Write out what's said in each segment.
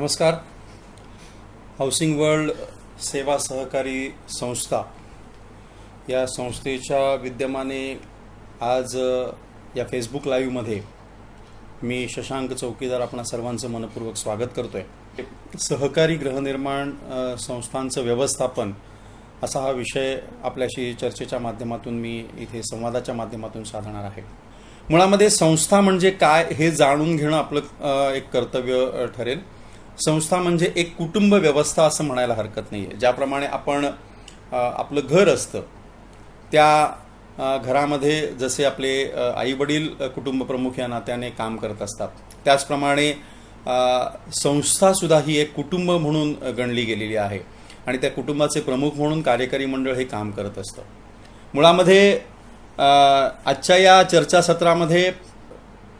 नमस्कार. Housing world सेवा सहकारी संस्था या संस्थेच्या विद्यमाने आज या फेसबुक लाईव्हमध्ये मी शशांक चौकीदार आपणा सर्वांचं मनपूर्वक स्वागत करतोय. सहकारी गृहनिर्माण संस्थांचं व्यवस्थापन असा हा विषय आपल्याशी चर्चेच्या माध्यमातून मी इथे संवादाच्या माध्यमातून साधणार आहे. मुळामध्ये संस्था म्हणजे काय हे जाणून घेणं आपलं एक कर्तव्य ठरेल. संस्था म्हणजे एक कुटुंब व्यवस्था असं म्हणायला हरकत नाही आहे. ज्याप्रमाणे आपण आपलं घर असतं त्या घरामध्ये जसे आपले आई वडील कुटुंब प्रमुख या नात्याने काम करत असतात, त्याचप्रमाणे संस्थासुद्धा ही एक कुटुंब म्हणून गणली गेलेली आहे आणि त्या कुटुंबाचे प्रमुख म्हणून कार्यकारी मंडळ हे काम करत असतं. मुळामध्ये आजच्या या चर्चासत्रामध्ये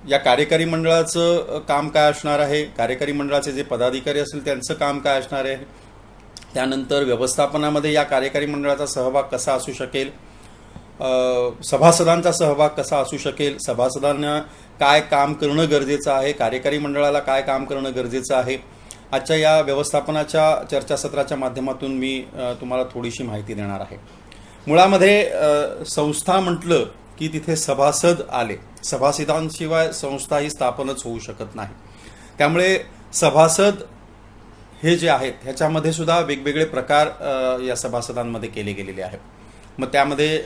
या कार्यकारी मंडळाचं काम काय असणार आहे, कार्यकारी मंडळाचे जे पदाधिकारी असतील त्यांचं काम काय असणार आहे, त्यानंतर व्यवस्थापनामध्ये या कार्यकारी मंडळाचा सहभाग कसा असू शकेल, सभासदांचा सहभाग कसा असू शकेल, सभासदांना काय काम करणं गरजेचं आहे, कार्यकारी मंडळाला काय काम करणं गरजेचं आहे, आजच्या या व्यवस्थापनाच्या चर्चासत्राच्या माध्यमातून मी तुम्हाला थोडीशी माहिती देणार आहे. मुळामध्ये संस्था म्हटलं की तिथे सभासद आले. सभासदांशिवाय संस्था ही स्थापनच होऊ शकत नाही. त्यामुळे सभासद हे जे आहेत ह्याच्यामध्ये सुद्धा वेगवेगळे प्रकार या सभासदांमध्ये केले गेलेले आहेत. मग त्यामध्ये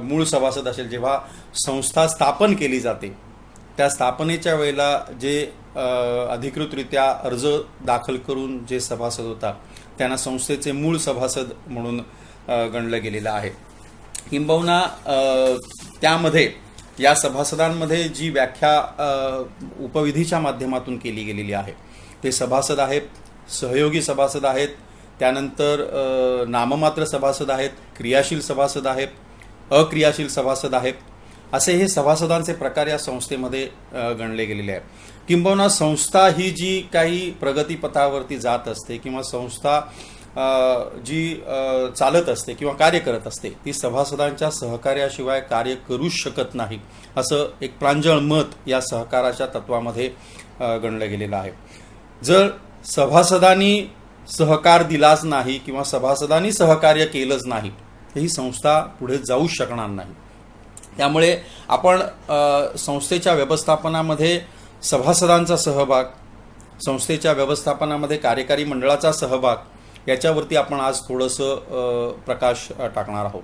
मूळ सभासद असेल, जेव्हा संस्था स्थापन केली जाते त्या स्थापनेच्या वेळेला जे अधिकृतरित्या अर्ज दाखल करून जे सभासद होतात त्यांना संस्थेचे मूळ सभासद म्हणून गणलं गेलेलं आहे. किंबहुना त्यामध्ये या सभासदांमध्ये जी व्याख्या उपविधीच्या माध्यमातून केली गेलेली आहे ते सभासद आहेत, सहयोगी सभासद आहेत, त्यानंतर नाममात्र सभासद आहेत, क्रियाशील सभासद आहेत, अक्रियाशील सभासद आहेत, असे हे सभासदांचे प्रकार या संस्थेमध्ये गणले गेलेले आहेत. किंबहुना संस्था ही जी काही प्रगतीपथावरती जात असते किंवा संस्था जी चालत असते किंवा कार्य करत असते ती सभासदांच्या सहकार्याशिवाय कार्य करूच शकत नाही, असं एक प्रांजळ मत या सहकाराच्या तत्वामध्ये गणलं गेलेलं आहे. जर सभासदांनी सहकार दिलाच नाही किंवा सभासदांनी सहकार्य केलंच नाही ही संस्था पुढे जाऊच शकणार नाही. त्यामुळे आपण संस्थेच्या व्यवस्थापनामध्ये सभासदांचा सहभाग, संस्थेच्या व्यवस्थापनामध्ये कार्यकारी मंडळाचा सहभाग याच्यावरती आपण आज थोडंसं प्रकाश टाकणार आहोत.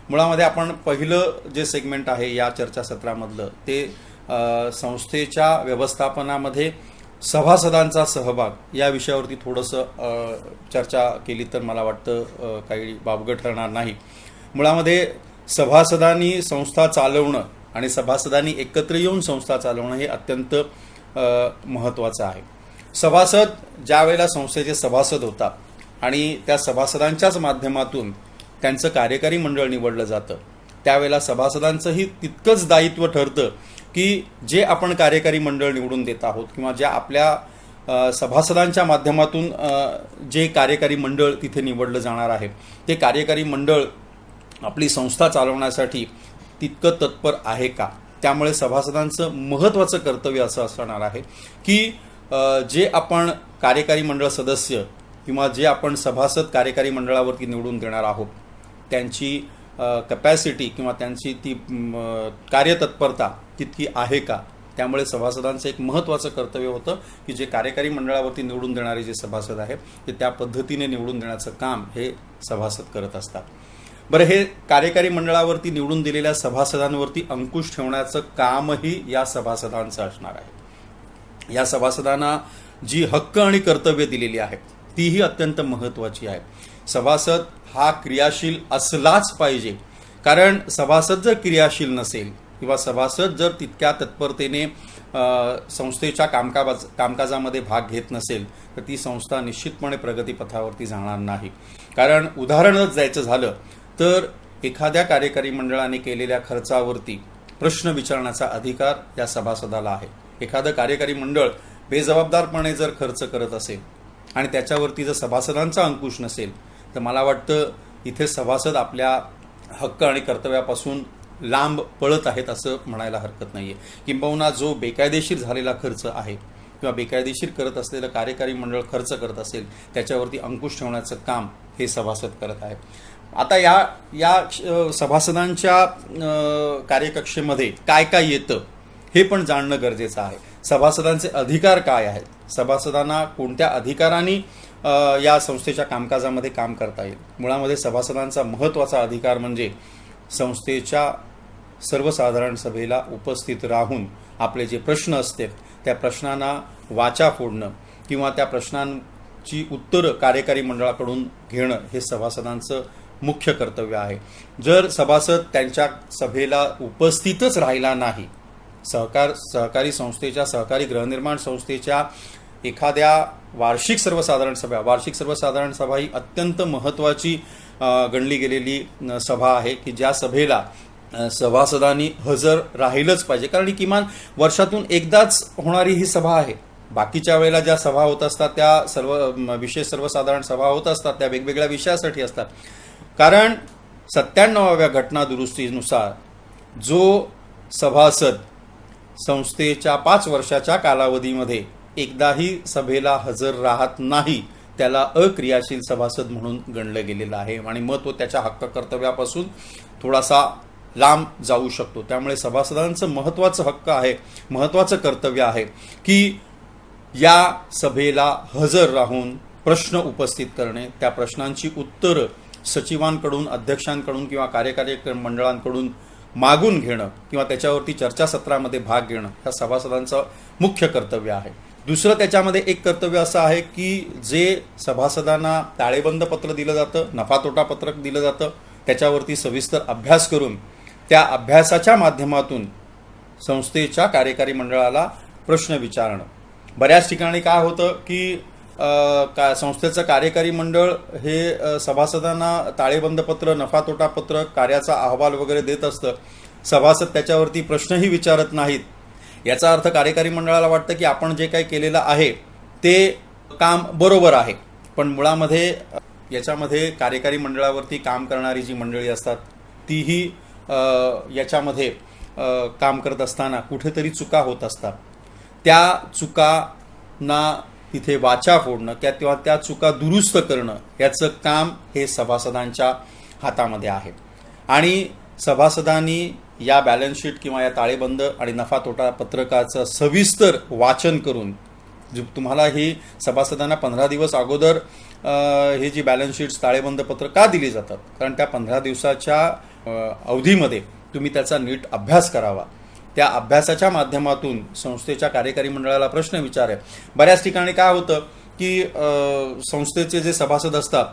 मुळामध्ये आपण पहिलं जे सेगमेंट आहे या चर्चासत्रामधलं ते संस्थेच्या व्यवस्थापनामध्ये सभासदांचा सहभाग या विषयावरती थोडंसं चर्चा केली तर मला वाटतं काही बाबगं ठरणार नाही. मुळामध्ये सभासदांनी संस्था चालवणं आणि सभासदांनी एकत्र येऊन संस्था चालवणं हे अत्यंत महत्त्वाचं आहे. सभासद ज्या वेळेला संस्थेचे सभासद होतात आणि त्या सभासदांच्याच माध्यमातून त्यांचं कार्यकारी मंडळ निवडलं जातं त्यावेळेला सभासदांचंही तितकंच दायित्व ठरतं की जे आपण कार्यकारी मंडळ निवडून देत आहोत किंवा ज्या आपल्या सभासदांच्या माध्यमातून जे कार्यकारी मंडळ तिथे निवडलं जाणार आहे ते कार्यकारी मंडळ आपली संस्था चालवण्यासाठी तितकं तत्पर आहे का. त्यामुळे सभासदांचं महत्त्वाचं कर्तव्य असं असणार आहे की जे आपण कार्यकारी मंडळ सदस्य किंवा जे आपण सभासद कार्यकारी मंडळावरती निवडून देणार आहोत त्यांची कॅपॅसिटी किंवा त्यांची ती कार्यतत्परता तितकी आहे का. त्यामुळे सभासदांचं एक महत्त्वाचं कर्तव्य होतं की जे कार्यकारी मंडळावरती निवडून देणारे जे सभासद आहेत ते त्या पद्धतीने निवडून देण्याचं काम हे सभासद करत असतात. बरं, हे कार्यकारी मंडळावरती निवडून दिलेल्या सभासदांवरती अंकुश ठेवण्याचं कामही या सभासदांचं असणार आहे. या सभासदांना जी हक्क आणि कर्तव्य दिलेली आहेत तीही अत्यंत महत्त्वाची आहे. सभासद हा क्रियाशील असलाच पाहिजे, कारण सभासद जर क्रियाशील नसेल किंवा सभासद जर तितक्या तत्परतेने संस्थेच्या कामकाजामध्ये भाग घेत नसेल तर ती संस्था निश्चितपणे प्रगतीपथावरती जाणार नाही. कारण उदाहरणच द्यायचं झालं तर एखाद्या कार्यकारी मंडळाने केलेल्या खर्चावरती प्रश्न विचारण्याचा अधिकार या सभासदाला आहे. एखादं कार्यकारी मंडळ बेजबाबदारपणे जर खर्च करत असेल आणि त्याच्यावरती जर सभासदांचा अंकुश नसेल तर मला वाटतं इथे सभासद आपल्या हक्क आणि कर्तव्यापासून लांब पळत आहेत असं म्हणायला हरकत नाही आहे. किंबहुना जो बेकायदेशीर झालेला खर्च आहे किंवा बेकायदेशीर करत असलेलं कार्यकारी मंडळ खर्च करत असेल त्याच्यावरती अंकुश ठेवण्याचं काम हे सभासद करत आहे. आता या सभासदांच्या कार्यकक्षेमध्ये काय काय येतं हे पण जाणणं गरजेचं आहे. सभासदांचे अधिकार काय आहेत, सभासदांना कोणत्या अधिकारांनी या संस्थेच्या कामकाजामध्ये काम करता येईल. मुळामध्ये सभासदांचा महत्त्वाचा अधिकार म्हणजे संस्थेच्या सर्वसाधारण सभेला उपस्थित राहून आपले जे प्रश्न असतात त्या प्रश्नांना वाचा फोडणं किंवा त्या प्रश्नांची उत्तरं कार्यकारी मंडळाकडून घेणं हे सभासदांचं मुख्य कर्तव्य आहे. जर सभासद त्यांच्या सभेला उपस्थितच राहिला नाही, सहकारी संस्थेच्या, सहकारी गृहनिर्माण संस्थेच्या एखाद्या वार्षिक सर्वसाधारण सभा ही अत्यंत महत्त्वाची गणली गेलेली सभा आहे की ज्या सभेला सभासदांनी हजर राहिलंच पाहिजे. कारण ही किमान वर्षातून एकदाच होणारी ही सभा आहे. बाकीच्या वेळेला ज्या सभा होत असतात त्या विशेष सर्वसाधारण सभा होत असतात, त्या वेगवेगळ्या विषयासाठी असतात. कारण 97व्या घटना दुरुस्तीनुसार जो सभासद संस्थेच्या 5 वर्षाच्या कालावधीमध्ये एकदाही सभेला हजर राहत नाही त्याला अक्रियाशील सभासद म्हणून गणलं गेलेलं आहे आणि मग तो त्याच्या हक्क कर्तव्यापासून थोडासा लांब जाऊ शकतो. त्यामुळे सभासदांचं महत्त्वाचं कर्तव्य आहे की या सभेला हजर राहून प्रश्न उपस्थित करणे, त्या प्रश्नांची उत्तरं सचिवांकडून, अध्यक्षांकडून किंवा कार्यकारी मंडळांकडून मागून घेणं किंवा त्याच्यावरती चर्चासत्रामध्ये भाग घेणं ह्या सभासदांचं मुख्य कर्तव्य आहे. दुसरं त्याच्यामध्ये एक कर्तव्य असं आहे की जे सभासदांना ताळेबंद पत्र दिलं जातं, नफा तोटा पत्रक दिलं जातं, त्याच्यावरती सविस्तर अभ्यास करून त्या अभ्यासाच्या माध्यमातून संस्थेच्या कार्यकारी मंडळाला प्रश्न विचारणं. बऱ्याच ठिकाणी काय होतं की संस्थेचं कार्यकारी मंडळ हे सभासदांना ताळेबंद पत्र, नफा तोटा पत्र, कार्याचा अहवाल वगैरे देत असतं. सभासद त्याच्यावरती प्रश्नही विचारत नाहीत. याचा अर्थ कार्यकारी मंडळाला वाटतं की आपण जे काही केलेलं आहे ते काम बरोबर आहे. पण मुळामध्ये याच्यामध्ये कार्यकारी मंडळावरती काम करणारी जी मंडळी असतात तीही याच्यामध्ये काम करत असताना कुठेतरी चुका होत असतात. त्या चुकांना तिथे वाचा फोडणं किंवा त्या चुका दुरुस्त करणं याचं काम हे सभासदांच्या हातामध्ये आहे. आणि सभासदांनी या बॅलन्स शीट किंवा या ताळेबंद आणि नफा तोटा पत्रकाचं सविस्तर वाचन करून, तुम्हाला ही सभासदांना 15 दिवस अगोदर हे जी बॅलन्स शीट्स, ताळेबंद पत्र का दिली जातात, कारण त्या 15 दिवसाच्या अवधीमध्ये तुम्ही त्याचा नीट अभ्यास करावा. त्या अभ्यासाच्या माध्यमातून संस्थेच्या कार्यकारी मंडळाला प्रश्न विचारे. बऱ्याच ठिकाणी काय होतं की संस्थेचे जे सभासद असतात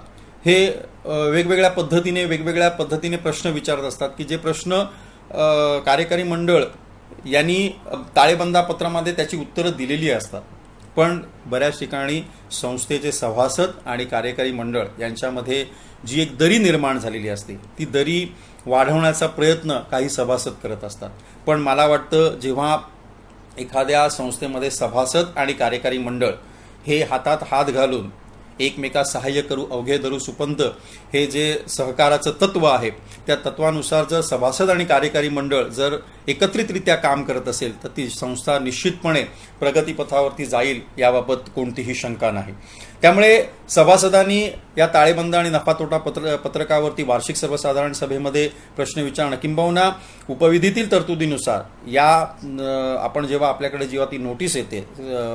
हे वेगवेगळ्या पद्धतीने प्रश्न विचारत असतात की जे प्रश्न कार्यकारी मंडळ यांनी ताळेबंदापत्रामध्ये त्याची उत्तरं दिलेली असतात. पण बऱ्याच ठिकाणी संस्थेचे सभासद आणि कार्यकारी मंडळ यांच्यामध्ये जी एक दरी निर्माण झालेली असते ती दरी वाढवण्याचा प्रयत्न काही सभासद करत असतात. पण मला वाटतं जेव्हा एखाद्या संस्थेमध्ये सभासद आणि कार्यकारी मंडळ हे हातात हात घालून एकमेकास सहाय्य करू अवघे धरू सुपंत हे जे सहकाराचं तत्व आहे त्या तत्वानुसार जर सभासद आणि कार्यकारी मंडळ जर एकत्रितरित्या काम करत असेल तर ती संस्था निश्चितपणे प्रगतीपथावरती जाईल याबाबत कोणतीही शंका नाही. त्यामुळे सभासदांनी या ताळेबंद आणि नफा तोटा पत्रकावरती वार्षिक सर्वसाधारण सभेमध्ये प्रश्न विचारणं किंबहुना उपविधीतील तरतुदीनुसार या आपण जेव्हा आपल्याकडे जेव्हा ती नोटीस येते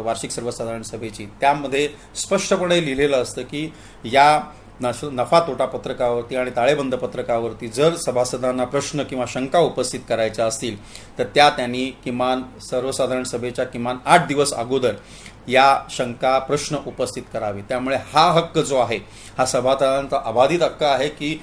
वार्षिक सर्वसाधारण सभेची त्यामध्ये स्पष्टपणे लिहिलेलं असतं की या नफा तोटा पत्रकावरती आणि ताळेबंद पत्रकावरती जर सभासदांना प्रश्न किंवा शंका उपस्थित करायच्या असतील तर त्या त्यांनी किमान सर्वसाधारण सभेच्या किमान 8 दिवस अगोदर या शंका प्रश्न उपस्थित करावे. त्यामुळे हा हक्क जो आहे हा सभासदांचा अबाधित हक्क आहे की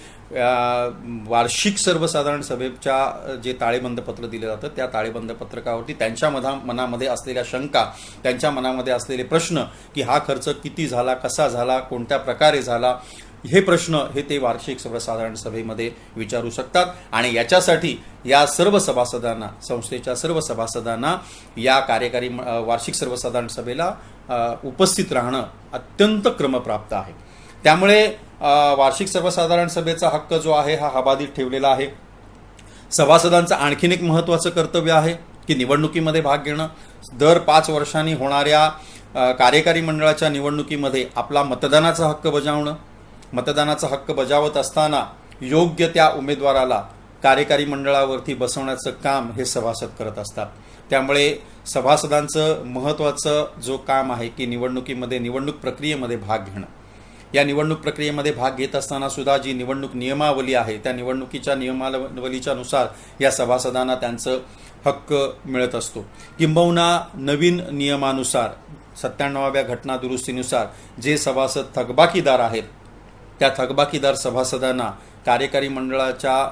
वार्षिक सर्वसाधारण सभेच्या जे ताळेबंद पत्र दिलं जातं त्या ताळेबंद पत्रकावरती त्यांच्या मनामध्ये असलेल्या शंका, त्यांच्या मनामध्ये असलेले प्रश्न की हा खर्च किती झाला, कसा झाला, कोणत्या प्रकारे झाला, हे प्रश्न हे ते वार्षिक सर्वसाधारण सभेमध्ये विचारू शकतात. आणि याच्यासाठी या सर्व सभासदांना, संस्थेच्या सर्व सभासदांना या कार्यकारी वार्षिक सर्वसाधारण सभेला उपस्थित राहणं अत्यंत क्रमप्राप्त आहे. त्यामुळे वार्षिक सर्वसाधारण सभेचा हक्क जो आहे हा अबाधित ठेवलेला आहे. सभासदांचं आणखीन एक महत्त्वाचं कर्तव्य आहे की निवडणुकीमध्ये भाग घेणं, दर 5 वर्षांनी होणाऱ्या कार्यकारी मंडळाच्या निवडणुकीमध्ये आपला मतदानाचा हक्क बजावणं, मतदानाचा हक्क बजावत असताना योग्य त्या उमेदवाराला कार्यकारी मंडळावरती बसवण्याचं काम हे सभासद करत असतात. त्यामुळे सभासदांचं महत्त्वाचं जो काम आहे की निवडणूक प्रक्रियेमध्ये भाग घेणं. या निवडणूक प्रक्रियेमध्ये भाग घेत असताना सुद्धा जी निवडणूक नियमावली आहे त्या निवडणुकीच्या नियमावलीच्या नुसार या सभासदांना त्यांचं हक्क मिळत असतो. किंबहुना नवीन नियमानुसार 97व्या घटना दुरुस्तीनुसार जे सभासद थकबाकीदार आहेत त्या थकबाकीदार सभासदांना कार्यकारी मंडळाच्या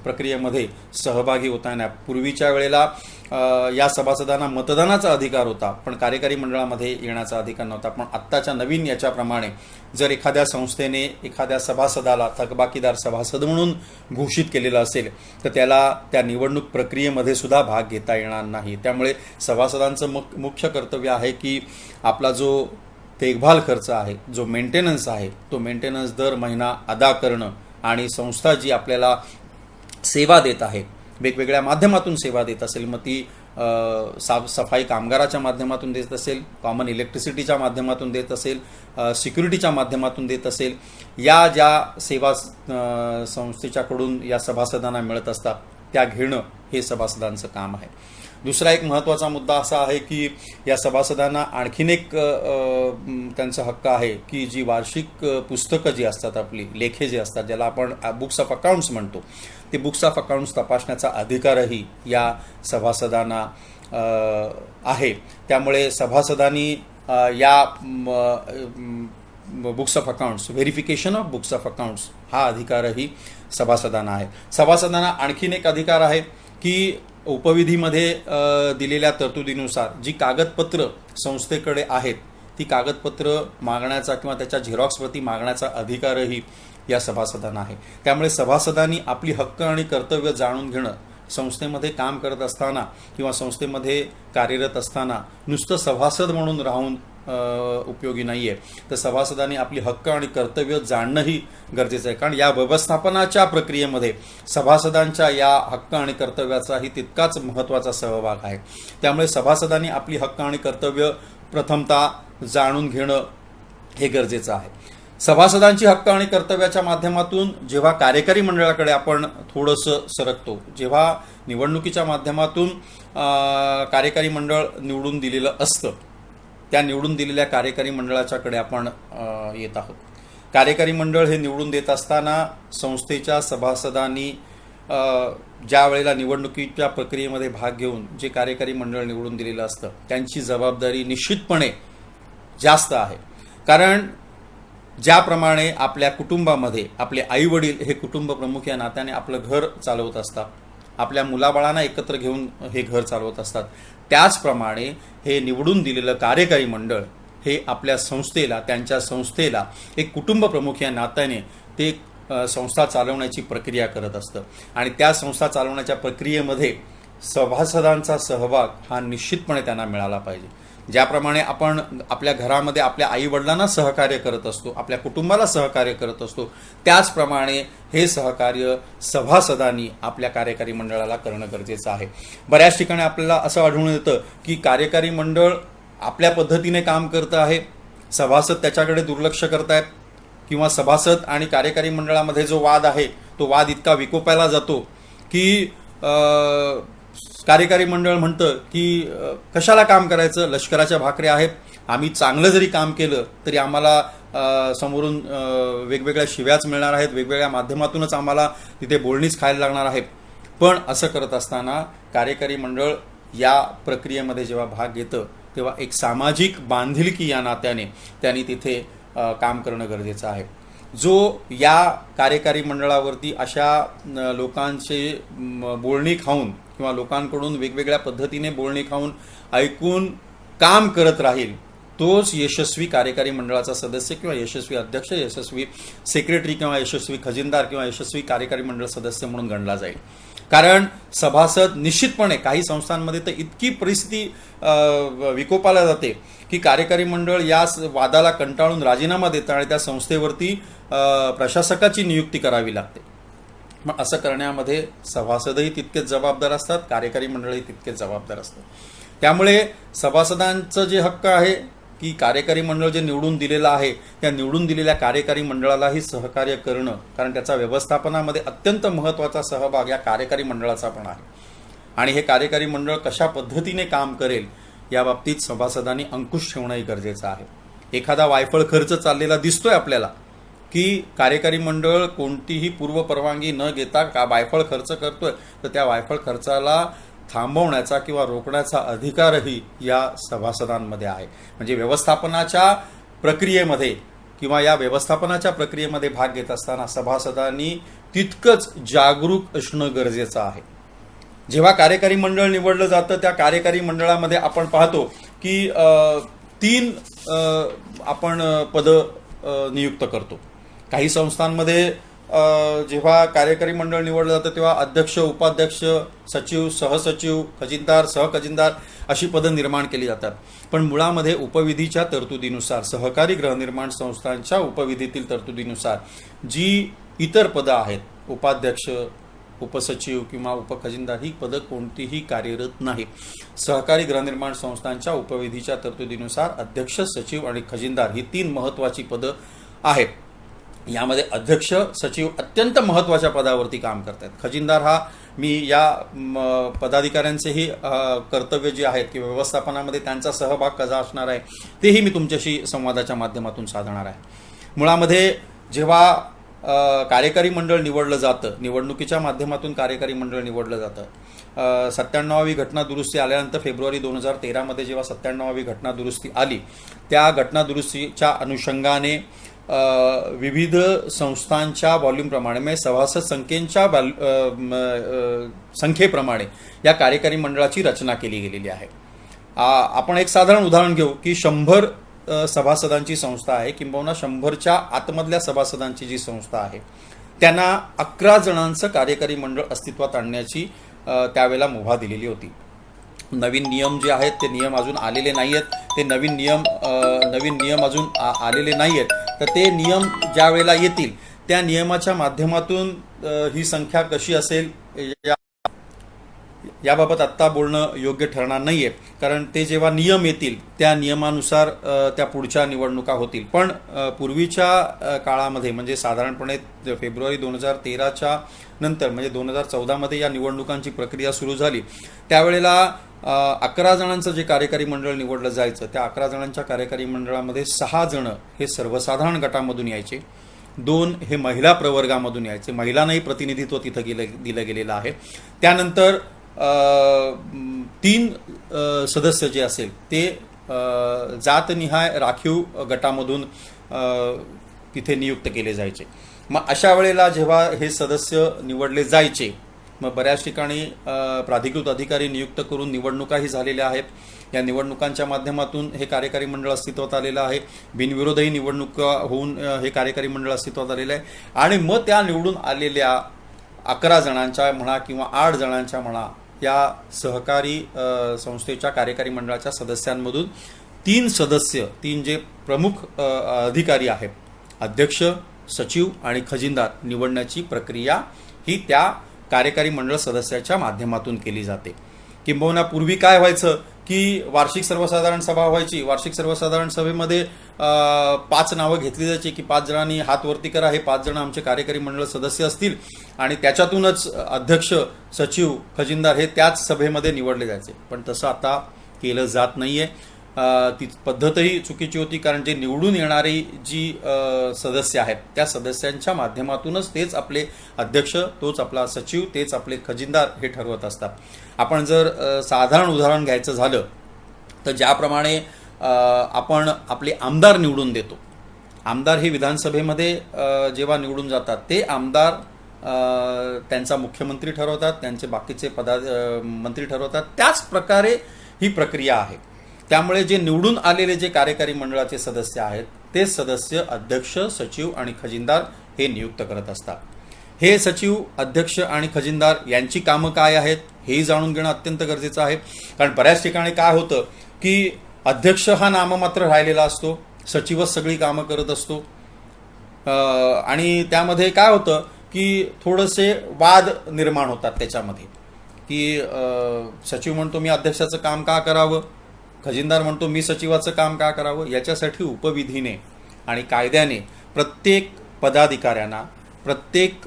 प्रक्रियेमध्ये सहभागी होता येणार. पूर्वीच्या वेळेला या सभासदांना मतदानाचा अधिकार होता पण कार्यकारी मंडळामध्ये येण्याचा अधिकार नव्हता. पण आत्ताच्या नवीन याच्याप्रमाणे जर एखाद्या संस्थेने एखाद्या सभासदाला थकबाकीदार सभासद म्हणून घोषित केलेलं असेल तर त्याला त्या निवडणूक प्रक्रियेमध्ये सुद्धा भाग घेता येणार नाही. त्यामुळे सभासदांचं मुख्य कर्तव्य आहे की आपला जो देखभाल खर्च आहे, जो मेंटेनन्स आहे, तो मेंटेनन्स दर महिना अदा करणं आणि संस्था जी आपल्याला सेवा देत आहे, वेगवेगळ्या माध्यमातून सेवा देत असेल, मग ती सफाई कामगाराच्या माध्यमातून देत असेल, कॉमन इलेक्ट्रिसिटीच्या माध्यमातून देत असेल, सिक्युरिटीच्या माध्यमातून देत असेल, या ज्या सेवा संस्थेच्याकडून या सभासदांना मिळत असतात त्या घेणं हे सभासदांचं काम आहे. दुसरा एक महत्त्वाचा मुद्दा असा आहे की या सभासदांना आणखीन एक त्यांचा हक्क आहे की जी वार्षिक पुस्तकं जी असतात, आपली लेखे जे असतात, ज्याला आपण बुक्स ऑफ अकाउंट्स म्हणतो, ते बुक्स ऑफ अकाउंट्स तपासण्याचा अधिकारही या सभासदांना आहे. त्यामुळे सभासदांनी या books of accounts, verification of books of accounts हा अधिकारही सभासदांना आहे. सभासदांना आणखीन एक अधिकार आहे की उपविधीमध्ये दिलेल्या तरतुदीनुसार जी कागदपत्र संस्थेकडे आहेत ती कागदपत्र मागण्याचा किंवा त्याच्या झेरॉक्स प्रती मागण्याचा अधिकारही या सभासदांना आहे. त्यामुळे सभासदांनी आपली हक्क आणि कर्तव्य जाणून घेणं संस्थेमध्ये काम करत असताना किंवा संस्थेमध्ये कार्यरत असताना नुसतं सभासद म्हणून राहून उपयोगी नाही आहे, तर सभासदांनी आपली हक्क आणि कर्तव्य जाणणंही गरजेचं आहे. कारण या व्यवस्थापनाच्या प्रक्रियेमध्ये सभासदांच्या या हक्क आणि कर्तव्याचाही तितकाच महत्त्वाचा सहभाग आहे. त्यामुळे सभासदांनी आपली हक्क आणि कर्तव्य प्रथमतः जाणून घेणं हे गरजेचं आहे. सभासदांची हक्क आणि कर्तव्याच्या माध्यमातून जेव्हा कार्यकारी मंडळाकडे आपण थोडंसं सरकतो, जेव्हा निवडणुकीच्या माध्यमातून कार्यकारी मंडळ निवडून दिलेलं असतं, त्या निवडून दिलेल्या कार्यकारी मंडळाच्याकडे आपण येत आहोत. कार्यकारी मंडळ हे निवडून देत असताना संस्थेच्या सभासदांनी ज्या वेळेला निवडणुकीच्या प्रक्रियेमध्ये भाग घेऊन जे कार्यकारी मंडळ निवडून दिलेलं असतं त्यांची जबाबदारी निश्चितपणे जास्त आहे. कारण ज्याप्रमाणे आपल्या कुटुंबामध्ये आपले आई वडील हे कुटुंब प्रमुख या नात्याने आपलं घर चालवत असतात, आपल्या मुलाबाळांना एकत्र घेऊन हे घर चालवत असतात, त्याचप्रमाणे हे निवडून दिलेलं कार्यकारी मंडळ हे आपल्या संस्थेला, त्यांच्या संस्थेला एक कुटुंब प्रमुख या नात्याने ते संस्था चालवण्याची प्रक्रिया करत असतं. आणि त्या संस्था चालवण्याच्या प्रक्रियेमध्ये सभासदांचा सहभाग हा निश्चितपणे त्यांना मिळाला पाहिजे. ज्याप्रमाणे आपण आपल्या घरामध्ये आपल्या आईवडिलांना सहकार्य करत असतो, आपल्या कुटुंबाला सहकार्य करत असतो, त्याचप्रमाणे हे सहकार्य सभासदांनी आपल्या कार्यकारी मंडळाला करणं गरजेचं आहे. बऱ्याच ठिकाणी आपल्याला असं आढळून येतं की कार्यकारी मंडळ आपल्या पद्धतीने काम करतं आहे, सभासद त्याच्याकडे दुर्लक्ष करतायत, किंवा सभासद आणि कार्यकारी मंडळामध्ये जो वाद आहे तो वाद इतका विकोपायला जातो की कार्यकारी मंडळ म्हणतं की कशाला काम करायचं, लष्कराच्या भाकऱ्या आहेत, आम्ही चांगलं जरी काम केलं तरी आम्हाला समोरून वेगवेगळ्या शिव्याच मिळणार आहेत, वेगवेगळ्या माध्यमातूनच आम्हाला तिथे बोलणीच खायला लागणार आहे. पण असं करत असताना कार्यकारी मंडळ या प्रक्रियेमध्ये जेव्हा भाग घेतं तेव्हा एक सामाजिक बांधिलकी या नात्याने त्यांनी तिथे काम करणं गरजेचं आहे. जो या कार्यकारी मंडळावरती अशा लोकांचे बोलणी खाऊन किंवा लोकांकडून वेगवेगळ्या पद्धतीने बोलणी खाऊन ऐकून काम करत राहील तोच यशस्वी कार्यकारी मंडळाचा सदस्य किंवा यशस्वी अध्यक्ष, यशस्वी सेक्रेटरी किंवा यशस्वी खजिनदार किंवा यशस्वी कार्यकारी मंडळ सदस्य म्हणून गणला जाईल. कारण सभासद निश्चितपणे काही संस्थांमध्ये तर इतकी परिस्थिती विकोपाला जाते की कार्यकारी मंडळ या वादाला कंटाळून राजीनामा देतं आणि त्या संस्थेवरती प्रशासकाची नियुक्ती करावी लागते. मग असं करण्यामध्ये सभासदही तितकेच जबाबदार असतात, कार्यकारी मंडळही तितकेच जबाबदार असतात. त्यामुळे सभासदांचं जे हक्क आहे की कार्यकारी मंडळ जे निवडून दिलेलं आहे त्या निवडून दिलेल्या कार्यकारी मंडळालाही सहकार्य करणं, कारण त्याचा व्यवस्थापनामध्ये अत्यंत महत्त्वाचा सहभाग या कार्यकारी मंडळाचा पण आहे. आणि हे कार्यकारी मंडळ कशा पद्धतीने काम करेल याबाबतीत सभासदांनी अंकुश ठेवणंही गरजेचं आहे. एखादा वायफळ खर्च चाललेला दिसतोय आपल्याला की कार्यकारी मंडळ कोणतीही पूर्वपरवानगी न घेता का वायफळ खर्च करतोय, तर त्या वायफळ खर्चाला थांबवण्याचा किंवा रोखण्याचा अधिकारही या सभासदांमध्ये आहे. म्हणजे व्यवस्थापनाच्या प्रक्रियेमध्ये किंवा या व्यवस्थापनाच्या प्रक्रियेमध्ये भाग घेत असताना सभासदांनी तितकंच जागरूक असणं गरजेचं आहे. जेव्हा कार्यकारी मंडळ निवडलं जातं त्या कार्यकारी मंडळामध्ये आपण पाहतो की 3 आपण पदं नियुक्त करतो. काही संस्थांमध्ये जेव्हा कार्यकारी मंडळ निवडलं जातं तेव्हा अध्यक्ष, उपाध्यक्ष, सचिव, सहसचिव, खजिनदार, सहखजिनदार अशी पदं निर्माण केली जातात. पण मुळामध्ये उपविधीच्या तरतुदीनुसार, सहकारी गृहनिर्माण संस्थांच्या उपविधीतील तरतुदीनुसार जी इतर पदं आहेत, उपाध्यक्ष, उपसचिव किंवा उपखजिनदार, ही पदं कोणतीही कार्यरत नाही. सहकारी गृहनिर्माण संस्थांच्या उपविधीच्या तरतुदीनुसार अध्यक्ष, सचिव आणि खजिनदार ही 3 महत्त्वाची पदं आहेत. यामध्ये अध्यक्ष, सचिव अत्यंत महत्त्वाच्या पदावरती काम करतात. खजिनदार हा मी या पदाधिकाऱ्यांचेही कर्तव्य जे आहेत की व्यवस्थापनामध्ये त्यांचा सहभाग कसा असणार आहे तेही मी तुमच्याशी संवादाच्या माध्यमातून साधणार आहे. मुळामध्ये जेव्हा कार्यकारी मंडळ निवडलं जातं, निवडणुकीच्या माध्यमातून कार्यकारी मंडळ निवडलं जातं. 97वी घटना दुरुस्ती आल्यानंतर फेब्रुवारी 2013 जेव्हा 97वी घटना दुरुस्ती आली, त्या घटना दुरुस्तीच्या अनुषंगाने विविध संस्थांच्या व्हॉल्यूमप्रमाणे म्हणजे सभासद संख्येच्या संख्येप्रमाणे या कार्यकारी मंडळाची रचना केली गेलेली आहे. आपण एक साधारण उदाहरण घेऊ की 100 सभासदांची संस्था आहे, किंबहुना 100च्या आतमधल्या सभासदांची जी संस्था आहे त्यांना 11 जणांचं कार्यकारी मंडळ अस्तित्वात आणण्याची त्यावेळेला मुभा दिलेली होती. नवीन नियम जे आहेत ते नियम अजून आलेले नाही आहेत. ते नवीन नियम अजून आलेले नाही आहेत. तर ते नियम ज्या वेळेला येतील त्या नियमाच्या माध्यमातून ही संख्या कशी असेल याबाबत आत्ता बोलणं योग्य ठरणार नाहीये, कारण ते जेव्हा नियम येतील त्या नियमानुसार त्या पुढच्या निवडणुका होतील. पण पूर्वीच्या काळामध्ये म्हणजे साधारणपणे फेब्रुवारी 2013च्या नंतर म्हणजे 2014 या निवडणुकांची प्रक्रिया सुरू झाली. त्यावेळेला 11 जणांचं जे कार्यकारी मंडळ निवडलं जायचं त्या 11 जणांच्या कार्यकारी मंडळामध्ये 6 जण हे सर्वसाधारण गटामधून यायचे, 2 हे महिला प्रवर्गामधून यायचे. महिलांनाही प्रतिनिधित्व तिथं दिलं गेलेलं आहे. त्यानंतर 3 सदस्य जे असेल ते जातनिहाय राखीव गटामधून तिथे नियुक्त केले जायचे. मग अशा वेळेला जेव्हा हे सदस्य निवडले जायचे मग बऱ्याच ठिकाणी प्राधिकृत अधिकारी नियुक्त करून निवडणुकाही झालेल्या आहेत. या निवडणुकांच्या माध्यमातून हे कार्यकारी मंडळ अस्तित्वात आलेलं आहे. बिनविरोधही निवडणुका होऊन हे कार्यकारी मंडळ अस्तित्वात आलेलं आहे. आणि मग त्या निवडून आलेल्या 11 जणांच्या म्हणा किंवा 8 जणांच्या म्हणा या सहकारी संस्थेच्या कार्यकारी मंडळाच्या सदस्यांमधून 3 सदस्य, 3 जे प्रमुख अधिकारी आहेत, अध्यक्ष, सचिव आणि खजिनदार निवडण्याची प्रक्रिया ही त्या कार्यकारी मंडळ सदस्याच्या माध्यमातून केली जाते. किंबहुना पूर्वी काय व्हायचं की वार्षिक सर्वसाधारण सभा व्हायची. वार्षिक सर्वसाधारण सभेमध्ये 5 नावं घेतली जायची की 5 जणांनी हात वरती करा, हे 5 जण आमचे कार्यकारी मंडळ सदस्य असतील आणि त्याच्यातूनच अध्यक्ष, सचिव, खजिनदार हे त्याच सभेमध्ये निवडले जायचे. पण तसं आता केलं जात नाहीये. ती पद्धतही चुकीची होती, कारण जे निवडून येणारी जी सदस्य आहेत त्या सदस्यांच्या माध्यमातूनच तेच आपले अध्यक्ष, तोच आपला सचिव, तेच आपले खजिनदार हे ठरवत असतात. आपण जर साधारण उदाहरण घ्यायचं झालं तर ज्याप्रमाणे आपण आपले आमदार निवडून देतो, आमदार हे विधानसभेमध्ये जेव्हा निवडून जातात ते आमदार त्यांचा मुख्यमंत्री ठरवतात, त्यांचे बाकीचे मंत्री ठरवतात. त्याच प्रकारे ही प्रक्रिया आहे. त्यामुळे जे निवडून आलेले जे कार्यकारी मंडळाचे सदस्य आहेत ते सदस्य अध्यक्ष, सचिव आणि खजिनदार हे नियुक्त करत असतात. हे सचिव, अध्यक्ष आणि खजिनदार यांची कामं काय आहेत हेही जाणून घेणं अत्यंत गरजेचं आहे. कारण बऱ्याच ठिकाणी काय होतं की अध्यक्ष हा नाममात्र राहिलेला असतो, सचिवच सगळी कामं करत असतो आणि त्यामध्ये काय होतं की थोडेसे वाद निर्माण होतात त्याच्यामध्ये, की सचिव म्हणतो मी अध्यक्षाचं काम का करावं, खजिनदार म्हणतो मी सचिवाचं काम का करावं. याच्यासाठी उपविधीने आणि कायद्याने प्रत्येक पदाधिकाऱ्यांना, प्रत्येक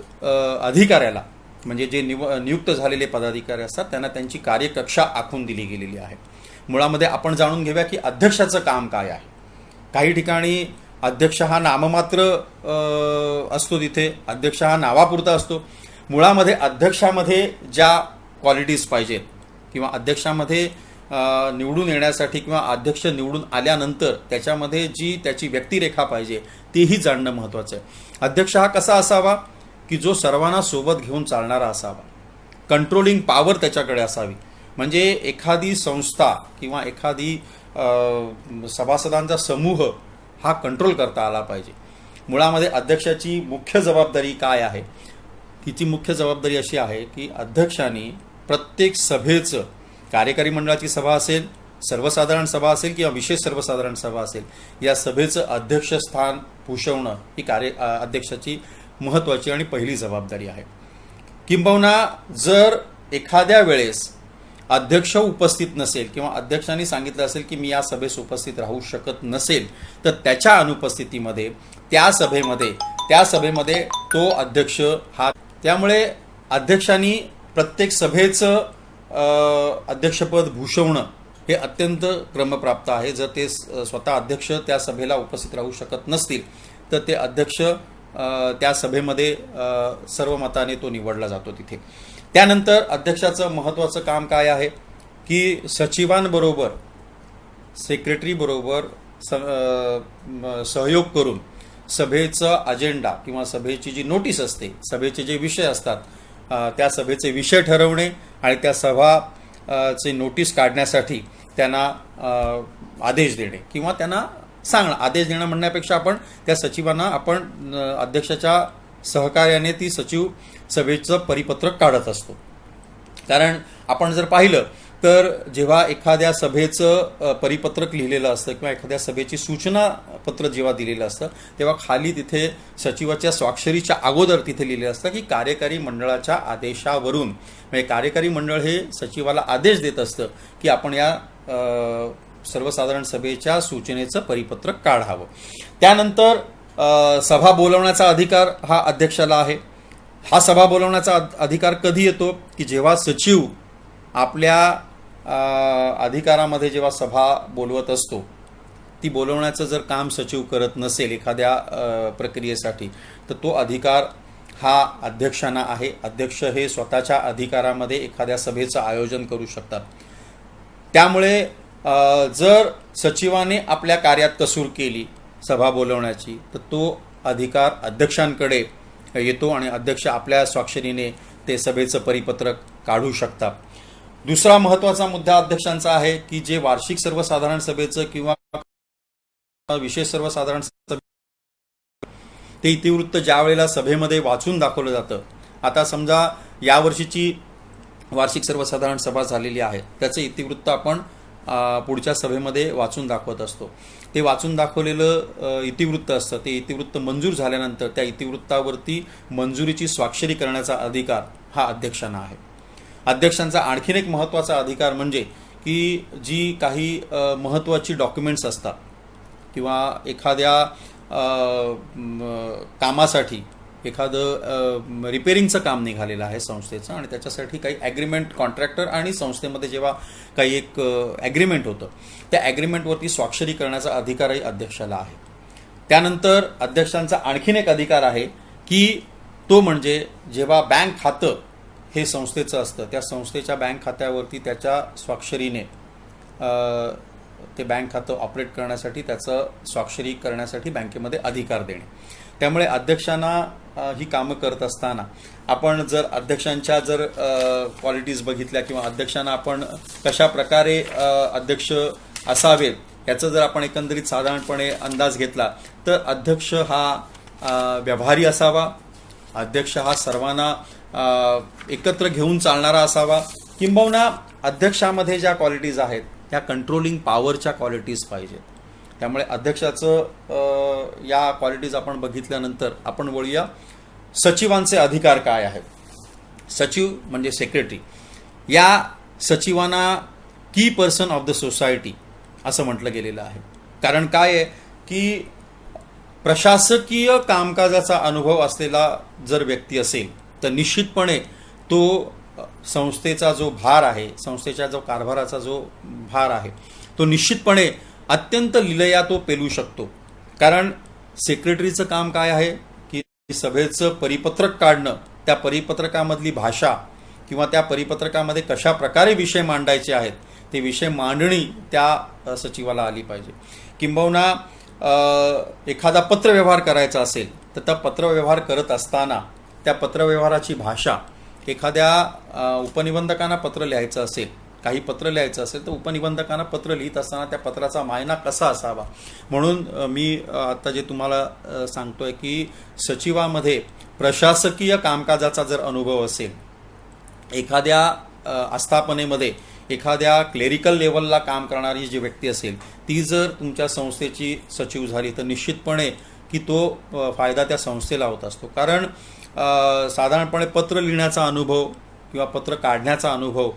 अधिकाऱ्याला, म्हणजे जे नियुक्त झालेले पदाधिकारी असतात त्यांना त्यांची कार्यकक्षा आखून दिली गेलेली आहे. मुळामध्ये आपण जाणून घेऊया की अध्यक्षाचं काम काय आहे. काही ठिकाणी अध्यक्ष हा नाममात्र असतो, तिथे अध्यक्ष हा नावापुरता असतो. मुळामध्ये अध्यक्षामध्ये ज्या क्वालिटीज पाहिजेत किंवा अध्यक्षामध्ये निवडून येण्यासाठी किंवा अध्यक्ष निवडून आल्यानंतर त्याच्यामध्ये जी त्याची व्यक्तिरेखा पाहिजे तेही जाणणं महत्त्वाचं आहे. अध्यक्ष हा कसा असावा की जो सर्वांना सोबत घेऊन चालणारा असावा, कंट्रोलिंग पॉवर त्याच्याकडे असावी. म्हणजे एखादी संस्था किंवा एखादी सभासदांचा समूह हा कंट्रोल करता आला पाहिजे. मुळामध्ये अध्यक्षाची मुख्य जबाबदारी काय आहे? तिची मुख्य जबाबदारी अशी आहे की अध्यक्षांनी प्रत्येक सभेचं, कार्यकारी मंडळाची सभा असेल, सर्वसाधारण सभा असेल किंवा विशेष सर्वसाधारण सभा असेल, या सभेचं अध्यक्षस्थान भूषवणं ही अध्यक्षाची महत्त्वाची आणि पहिली जबाबदारी आहे. किंबहुना जर एखाद्या वेळेस अध्यक्ष उपस्थित नसेल किंवा अध्यक्षांनी सांगितलं असेल की मी या सभेस उपस्थित राहू शकत नसेल, तर त्याच्या अनुपस्थितीमध्ये त्या सभेमध्ये तो अध्यक्ष हा, त्यामुळे अध्यक्षांनी प्रत्येक सभेचं अध्यक्षपद भूषवणं हे अत्यंत क्रमप्राप्त आहे. जर ते स्वतः अध्यक्ष त्या सभेला उपस्थित राहू शकत नसतील तर ते अध्यक्ष त्या सभेमध्ये सर्वमताने तो निवडला जातो तिथे. त्यानंतर अध्यक्षाचं महत्त्वाचं काम काय आहे की सचिवांबरोबर, सेक्रेटरीबरोबर सहयोग करून सभेचा अजेंडा किंवा सभेची जी नोटीस असते, सभेचे जे विषय असतात, त्या सभेचे विषय ठरवणे आणि त्या सभाचे नोटीस काढण्यासाठी त्यांना आदेश देणे किंवा त्यांना सांगणं. आदेश देणं म्हणण्यापेक्षा आपण त्या सचिवांना आपण अध्यक्षाच्या सहकार्याने ती सचिव सभेचं परिपत्रक काढत असतो. कारण आपण जर पाहिलं तर जेव्हा एखाद्या सभेचं परिपत्रक लिहिलेलं असतं किंवा एखाद्या सभेची सूचना पत्र जेव्हा दिलेलं असतं तेव्हा खाली तिथे सचिवाच्या स्वाक्षरीच्या अगोदर तिथे लिहिलेलं असतं की कार्यकारी मंडळाच्या आदेशावरून, म्हणजे कार्यकारी मंडळ हे सचिवाला आदेश देत असतं की आपण या सर्वसाधारण सभेच्या सूचनेचं परिपत्रक काढावं. त्यानंतर सभा बोलवण्याचा अधिकार हा अध्यक्षाला आहे. हा सभा बोलवण्याचा अधिकार कधी येतो की जेव्हा सचिव आपल्या अधिकारामध्ये जेव्हा सभा बोलवत असतो, ती बोलवण्याचं जर काम सचिव करत नसेल एखाद्या प्रक्रियेसाठी, तर तो अधिकार हा अध्यक्षांना आहे. अध्यक्ष हे स्वतःच्या अधिकारामध्ये एखाद्या सभेचं आयोजन करू शकतात. त्यामुळे जर सचिवाने आपल्या कार्यात कसूर केली सभा बोलवण्याची, तर तो अधिकार अध्यक्षांकडे येतो आणि अध्यक्ष आपल्या स्वाक्षरीने ते सभेचं परिपत्रक काढू शकतात. दुसरा महत्त्वाचा मुद्दा अध्यक्षांचा आहे की जे वार्षिक सर्वसाधारण सभेचं किंवा विशेष सर्वसाधारण सभे ते इतिवृत्त ज्या वेळेला सभेमध्ये वाचून दाखवलं जातं. आता समजा यावर्षीची वार्षिक सर्वसाधारण सभा झालेली आहे, त्याचं इतिवृत्त आपण पुढच्या सभेमध्ये वाचून दाखवत असतो. ते वाचून दाखवलेलं इतिवृत्त असतं. ते इतिवृत्त मंजूर झाल्यानंतर त्या इतिवृत्तावरती मंजुरीची स्वाक्षरी करण्याचा अधिकार हा अध्यक्षांना आहे. अध्यक्षांचा आणखीन एक महत्त्वाचा अधिकार म्हणजे की जी काही महत्त्वाची डॉक्युमेंट्स असतात किंवा एखाद्या कामासाठी एखादं रिपेरिंगचं काम निघालेलं आहे संस्थेचं आणि त्याच्यासाठी काही ॲग्रीमेंट, कॉन्ट्रॅक्टर आणि संस्थेमध्ये जेव्हा काही एक ॲग्रीमेंट होतं, त्या ॲग्रीमेंटवरती स्वाक्षरी करण्याचा अधिकारही अध्यक्षाला आहे. त्यानंतर अध्यक्षांचा आणखीन एक अधिकार आहे की तो म्हणजे जेव्हा बँक खातं हे संस्थेचं असतं, त्या संस्थेच्या बँक खात्यावरती त्याच्या स्वाक्षरीने ते बँक खातं ऑपरेट करण्यासाठी, त्याचं स्वाक्षरी करण्यासाठी बँकेमध्ये अधिकार देणे. त्यामुळे अध्यक्षांना ही कामं करत असताना आपण जर अध्यक्षांच्या जर क्वालिटीज बघितल्या किंवा अध्यक्षांना आपण कशा प्रकारे अध्यक्ष असावेत याचं जर आपण एकंदरीत साधारणपणे अंदाज घेतला तर अध्यक्ष हा व्यवहारी असावा, अध्यक्ष हा सर्वांना एकत्र घेऊन चालणारा असावा, किंबहुना अध्यक्षामध्ये ज्या क्वालिटीज आहेत त्या कंट्रोलिंग पॉवरच्या क्वालिटीज पाहिजेत. त्यामुळे अध्यक्षाचं या क्वालिटीज आपण बघितल्यानंतर आपण वळूया सचिवांचे अधिकार काय आहेत. सचिव म्हणजे सेक्रेटरी. या सचिवांना की पर्सन ऑफ द सोसायटी असं म्हटलं गेलेलं आहे. कारण काय आहे की प्रशासकीय कामकाजाचा अनुभव असलेला जर व्यक्ती असेल तर निश्चितपणे तो संस्थेचा जो भार आहे, संस्थेच्या जो कारभाराचा जो भार आहे, तो निश्चितपणे अत्यंत लिलया तो पेलू शकतो. कारण सेक्रेटरीचं काम काय आहे की सभेचं परिपत्रक काढणं, त्या परिपत्रकामधली भाषा किंवा त्या परिपत्रकामध्ये कशा प्रकारे विषय मांडायचे आहेत ते विषय मांडणी त्या सचिवाला आली पाहिजे. किंबहुना एखादा पत्रव्यवहार करायचा असेल तर त्या पत्रव्यवहार करत असताना त्या पत्रव्यवहाराची भाषा, एखाद्या उपनिबंधकांना पत्र लिहायचं असेल, काही पत्र लिहायचं असेल तर उपनिबंधकांना पत्र लिहित असताना त्या पत्राचा मायना कसा असावा. म्हणून मी आता जे तुम्हाला सांगतोय की सचिवामध्ये प्रशासकीय कामकाजाचा जर अनुभव असेल, एखाद्या आस्थापनेमध्ये एखाद्या क्लेरिकल लेवलला काम करणारी जी व्यक्ती असेल ती जर तुमच्या संस्थेची सचिव झाली तर निश्चितपणे की तो फायदा त्या संस्थेला होत असतो. कारण साधारणपणे पत्र लिहिण्याचा अनुभव किंवा पत्र काढण्याचा अनुभव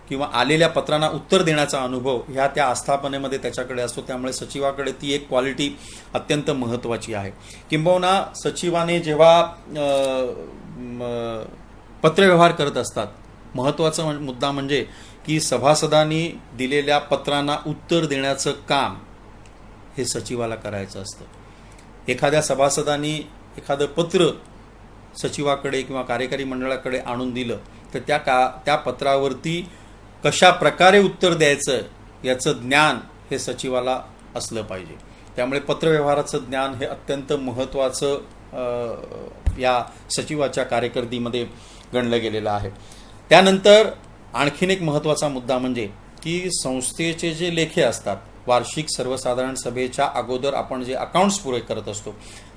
किंवा आलेल्या पत्रांना उत्तर देण्याचा अनुभव ह्या त्या आस्थापनेमध्ये त्याच्याकडे असतो. त्यामुळे सचिवाकडे ती एक क्वालिटी अत्यंत महत्त्वाची आहे. किंबहुना सचिवाने जेव्हा पत्रव्यवहार करत असतात, महत्त्वाचा मुद्दा म्हणजे की सभासदांनी दिलेल्या पत्रांना उत्तर देण्याचं काम हे सचिवाला करायचं असतं. एखाद्या सभासदांनी एखादं पत्र सचिवाकडे किंवा कार्यकारी मंडळाकडे आणून दिलं तर त्या पत्रावरती कशा प्रकारे उत्तर द्यायचं याचं ज्ञान हे सचिवाला असलं पाहिजे. त्यामुळे पत्रव्यवहाराचं ज्ञान हे अत्यंत महत्त्वाचं या सचिवाच्या कारकिर्दीमध्ये गणलं गेलेलं आहे. त्यानंतर आणखीन एक महत्त्वाचा मुद्दा म्हणजे की संस्थेचे जे लेखे असतात, वार्षिक सर्वसाधारण सभेच्या अगोदर आपण जे अकाउंट्स पुरे करत असतो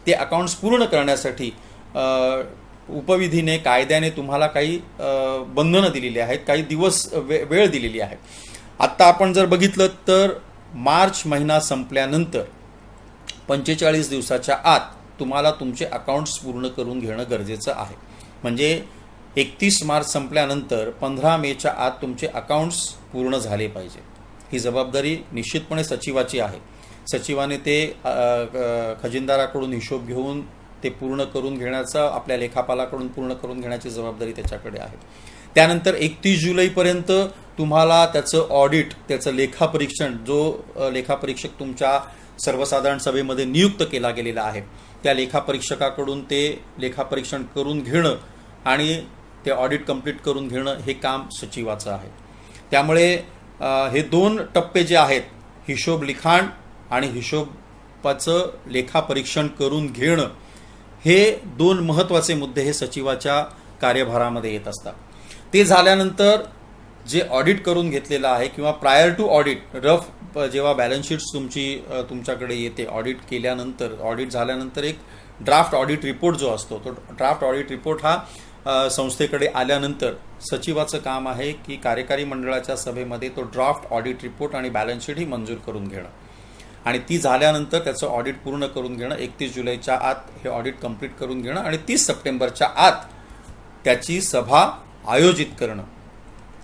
ते अकाउंट्स पूर्ण करण्यासाठी उपविधीने कायद्याने तुम्हाला काही बंधनं दिलेली आहेत, काही दिवस वेळ दिलेली आहे. आत्ता आपण जर बघितलं तर मार्च महिना संपल्यानंतर 45 दिवसाच्या आत तुम्हाला तुमचे अकाउंट्स पूर्ण करून घेणं गरजेचं आहे. म्हणजे 31 मार्च संपल्यानंतर 15 मेच्या आत तुमचे अकाउंट्स पूर्ण झाले पाहिजे. ही जबाबदारी निश्चितपणे सचिवाची आहे. सचिवाने ते खजिनदाराकडून हिशोब घेऊन ते पूर्ण करून घेण्याचं, आपल्या लेखापालाकडून पूर्ण करून घेण्याची जबाबदारी त्याच्याकडे आहे. त्यानंतर 31 जुलैपर्यंत तुम्हाला त्याचं ऑडिट, त्याचं लेखापरीक्षण, जो लेखापरीक्षक तुमच्या सर्वसाधारण सभेमध्ये नियुक्त केला गेलेला आहे त्या लेखापरीक्षकाकडून ते लेखापरीक्षण करून घेणं आणि ते ऑडिट कंप्लीट करून घेणं हे काम सचिवाचं आहे. त्यामुळे हे 2 टप्पे जे आहेत, हिशोब लिखाण आणि हिशोबाचं लेखापरीक्षण करून घेणं, हे 2 महत्त्वाचे मुद्दे हे सचिवाच्या कार्यभारामध्ये येत असतात. ते झाल्यानंतर जे ऑडिट करून घेतलेलं आहे किंवा प्रायर टू ऑडिट रफ जेव्हा बॅलन्स शीट्स तुमच्याकडे येते, ऑडिट केल्यानंतर, ऑडिट झाल्यानंतर एक ड्राफ्ट ऑडिट रिपोर्ट जो असतो, तो ड्राफ्ट ऑडिट रिपोर्ट हा संस्थेकडे आल्यानंतर सचिवाचं काम आहे की कार्यकारी मंडळाच्या सभेमध्ये तो ड्राफ्ट ऑडिट रिपोर्ट आणि बॅलन्स शीट ही मंजूर करून घेणं आणि ती झाल्यानंतर त्याचं ऑडिट पूर्ण करून घेणं, 31 जुलैच्या आत हे ऑडिट कंप्लीट करून घेणं आणि 30 सप्टेंबरच्या आत त्याची सभा आयोजित करणं,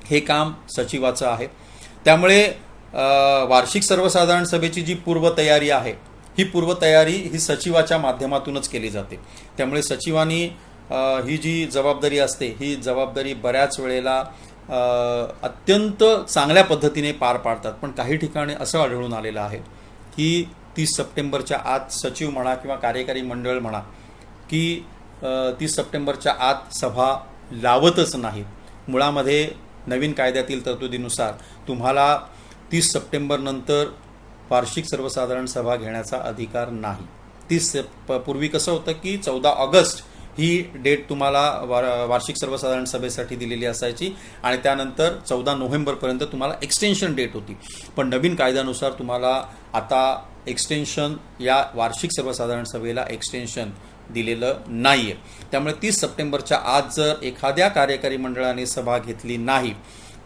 हे काम सचिवाचं आहे. त्यामुळे वार्षिक सर्वसाधारण सभेची जी पूर्वतयारी आहे, ही पूर्वतयारी ही सचिवाच्या माध्यमातूनच केली जाते. त्यामुळे सचिवांनी ही जी जबाबदारी असते, ही जबाबदारी बऱ्याच वेळेला अत्यंत चांगल्या पद्धतीने पार पाडतात. पण काही ठिकाणी असं आढळून आलेलं आहे की 30 सप्टेंबरच्या आत सचिव म्हणा किंवा कार्यकारी मंडळ म्हणा की 30 सप्टेंबरच्या आत सभा लावतच नाही. मुळामध्ये नवीन कायद्यातील तरतुदीनुसार तुम्हाला 30 सप्टेंबर नंतर वार्षिक सर्वसाधारण सभा घेण्याचा अधिकार नाही. 30 पूर्वी कसं होतं की 14 ऑगस्ट ही डेट तुम्हाला वार्षिक सर्वसाधारण सभेसाठी दिलेली असायची आणि त्यानंतर 14 नोव्हेंबरपर्यंत तुम्हाला एक्सटेन्शन डेट होती. पण नवीन कायद्यानुसार तुम्हाला आता एक्सटेन्शन, या वार्षिक सर्वसाधारण सभेला एक्सटेन्शन दिलेलं नाही आहे. त्यामुळे 30 सप्टेंबरच्या आत जर एखाद्या कार्यकारी मंडळाने सभा घेतली नाही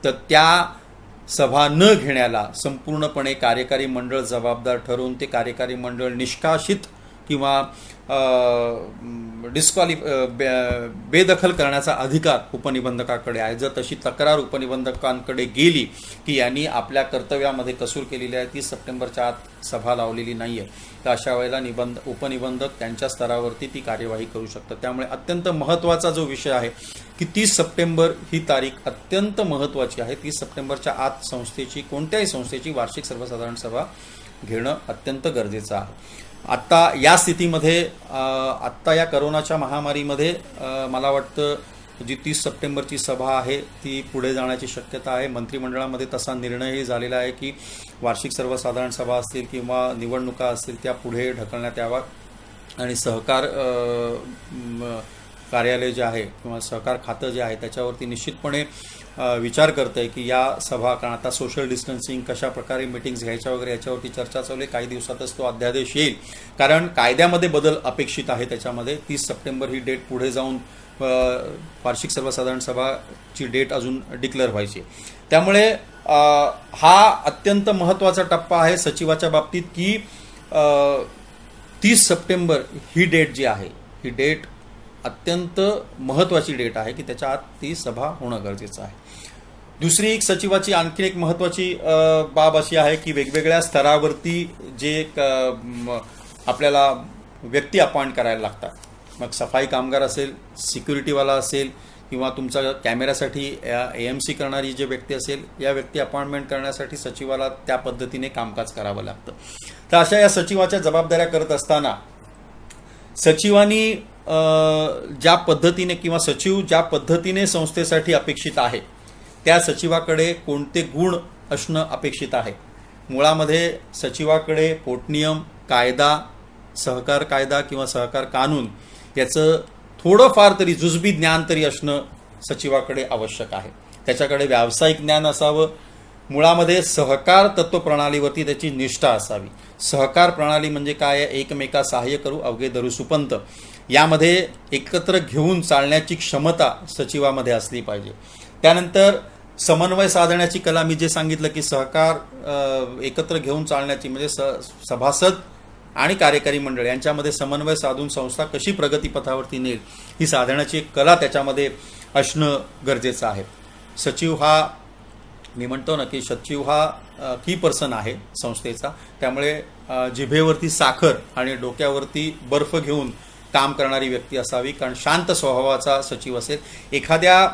तर त्या सभा न घेण्याला संपूर्णपणे कार्यकारी मंडळ जबाबदार ठरवून ते कार्यकारी मंडळ निष्कासित किंवा बेदखल करण्याचा अधिकार उपनिबंधकाकडे आहे. जर तशी तक्रार उपनिबंधकांकडे गेली की यांनी आपल्या कर्तव्यामध्ये कसूर केलेली आहे, 30 सप्टेंबरच्या आत सभा लावलेली नाही आहे, तर अशा वेळेला उपनिबंधक त्यांच्या स्तरावरती ती कार्यवाही करू शकतात. त्यामुळे अत्यंत महत्त्वाचा जो विषय आहे की 30 सप्टेंबर ही तारीख अत्यंत महत्त्वाची आहे. 30 सप्टेंबरच्या आत कोणत्याही संस्थेची वार्षिक सर्वसाधारण सभा घेणं अत्यंत गरजेचं आहे. आत्ता या स्थितीमध्ये, आत्ता या करोनाच्या महामारीमध्ये मला वाटतं जी 30 सप्टेंबरची सभा आहे ती पुढे जाण्याची शक्यता आहे. मंत्रिमंडळामध्ये तसा निर्णयही झालेला आहे की वार्षिक सर्वसाधारण सभा असतील किंवा निवडणुका असतील त्या पुढे ढकलण्यात यावा आणि सहकार कार्यालय जे आहे किंवा सहकार खातं जे आहे त्याच्यावरती निश्चितपणे विचार करतं आहे की या सभा, कारण आता सोशल डिस्टन्सिंग कशा प्रकारे मीटिंग्स घ्यायच्या वगैरे याच्यावरती चर्चा चालू आहे. काही दिवसातच तो अध्यादेश येईल, कारण कायद्यामध्ये बदल अपेक्षित आहे. त्याच्यामध्ये 30 सप्टेंबर ही डेट पुढे जाऊन वार्षिक सर्वसाधारण सभाची डेट अजून डिक्लेअर व्हायची. त्यामुळे हा अत्यंत महत्त्वाचा टप्पा आहे सचिवाच्या बाबतीत की 30 सप्टेंबर ही डेट जी आहे ही डेट अत्यंत महत्त्वाची डेट आहे की त्याच्या आत ती सभा होणं गरजेचं आहे. दुसरी एक सचिवाची आणखी एक महत्त्वाची बाब अशी आहे की वेगवेगळ्या स्तरावरती जे आपल्याला व्यक्ती अपॉइंट करायला लागतात, मग सफाई कामगार असेल, सिक्युरिटीवाला असेल किंवा तुमचा कॅमेऱ्यासाठी AMC करणारी जे व्यक्ती असेल, या व्यक्ती अपॉइंटमेंट करण्यासाठी सचिवाला त्या पद्धतीने कामकाज करावं लागतं. तर अशा या सचिवाच्या जबाबदाऱ्या करत असताना सचिवांनी ज्या पद्धतीने किंवा सचिव ज्या पद्धतीने संस्थेसाठी अपेक्षित आहे त्या सचिवाकडे कोणते गुण असणं अपेक्षित आहे. मुळामध्ये सचिवाकडे पोटनियम, कायदा, सहकार कायदा किंवा सहकार कानून याचं थोडंफार तरी जुजबी ज्ञान तरी असणं सचिवाकडे आवश्यक आहे. त्याच्याकडे व्यावसायिक ज्ञान असावं. मुळामध्ये सहकार तत्वप्रणालीवरती त्याची निष्ठा असावी. सहकार प्रणाली म्हणजे काय आहे? एकमेका सहाय्य करू अवघे धरू सुपंत, यामध्ये एकत्र घेऊन चालण्याची क्षमता सचिवामध्ये असली पाहिजे. त्यानंतर समन्वय साधण्याची कला, मी जे सांगितलं की सहकार एकत्र घेऊन चालण्याची म्हणजे सभासद आणि कार्यकारी मंडळ यांच्यामध्ये समन्वय साधून संस्था कशी प्रगतीपथावरती नेईल ही साधण्याची एक कला त्याच्यामध्ये असणं गरजेचं आहे. सचिव हा, मी म्हणतो ना की सचिव हा की पर्सन आहे संस्थेचा, त्यामुळे जिभेवरती साखर आणि डोक्यावरती बर्फ घेऊन काम करणारी व्यक्ती असावी, कारण शांत स्वभावाचा सचिव असेल. एखाद्या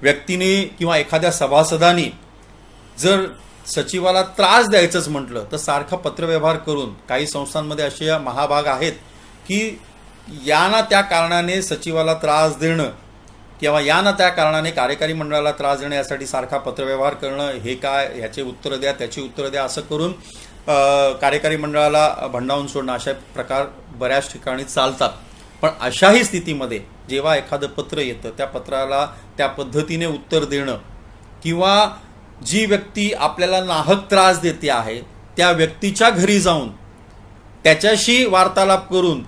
व्यक्तीने किंवा एखाद्या सभासदानी जर सचिवाला त्रास द्यायचंच म्हटलं तर सारखा पत्रव्यवहार करून, काही संस्थांमध्ये असे महाभाग आहेत की या ना त्या कारणाने सचिवाला त्रास देणं किंवा या ना त्या कारणाने कार्यकारी मंडळाला त्रास देणं यासाठी सारखा पत्रव्यवहार करणं, हे काय, ह्याचे उत्तर द्या, त्याची उत्तरं द्या, असं करून कार्यकारी मंडळाला भंडावून सोडणं, अशा प्रकार बऱ्याच ठिकाणी चालतात. पण अशाही स्थितीमध्ये जेव्हा एखादं पत्र येतं त्या पत्राला त्या पद्धतीने उत्तर देणं किंवा जी व्यक्ती आपल्याला नाहक त्रास देते आहे त्या व्यक्तीच्या घरी जाऊन त्याच्याशी वार्तालाप करून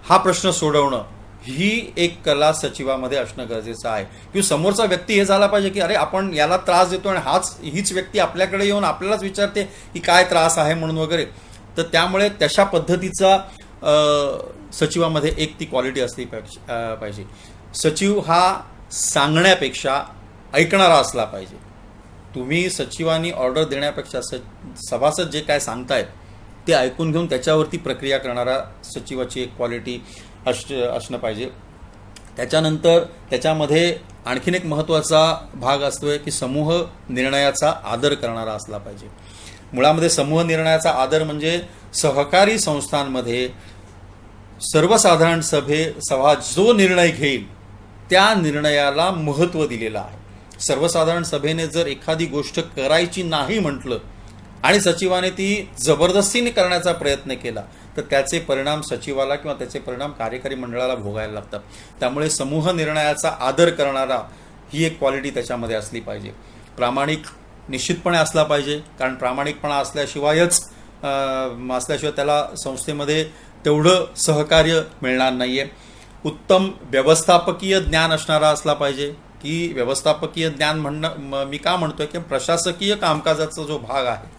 हा प्रश्न सोडवणं, ही एक कला सचिवामध्ये असणं गरजेचं आहे. किंवा समोरचा व्यक्ती हे झाला पाहिजे की अरे आपण याला त्रास देतो आणि हीच व्यक्ती आपल्याकडे येऊन आपल्यालाच विचारते की काय त्रास आहे म्हणून वगैरे. तर त्यामुळे तशा पद्धतीचा सचिवामध्ये एक ती क्वालिटी असली पाहिजे. सचिव हा सांगण्यापेक्षा ऐकणारा असला पाहिजे. तुम्ही सचिवांनी ऑर्डर देण्यापेक्षा सभासद जे काय सांगतायत ते ऐकून घेऊन त्याच्यावरती प्रक्रिया करणारा सचिवाची एक क्वालिटी असणं पाहिजे. त्याच्यानंतर त्याच्यामध्ये आणखीन एक महत्त्वाचा भाग असतोय की समूह निर्णयाचा आदर करणारा असला पाहिजे. मुळामध्ये समूह निर्णयाचा आदर म्हणजे सहकारी संस्थांमध्ये सर्वसाधारण सभा जो निर्णय घेईल त्या निर्णयाला महत्त्व दिलेलं आहे. सर्वसाधारण सभेने जर एखादी गोष्ट करायची नाही म्हटलं आणि सचिवाने ती जबरदस्तीने करण्याचा प्रयत्न केला तर त्याचे परिणाम सचिवाला किंवा त्याचे परिणाम कार्यकारी मंडळाला भोगायला लागतात. त्यामुळे समूह निर्णयाचा आदर करणारा ही एक क्वालिटी त्याच्यामध्ये असली पाहिजे. प्रामाणिक निश्चितपणे असला पाहिजे, कारण प्रामाणिकपणा असल्याशिवाय त्याला संस्थेमध्ये तेवढं सहकार्य मिळणार नाहीये. उत्तम व्यवस्थापकीय ज्ञान असणारा असला पाहिजे, की व्यवस्थापकीय ज्ञान मी का म्हणतोय की प्रशासकीय कामकाजाचा जो भाग आहे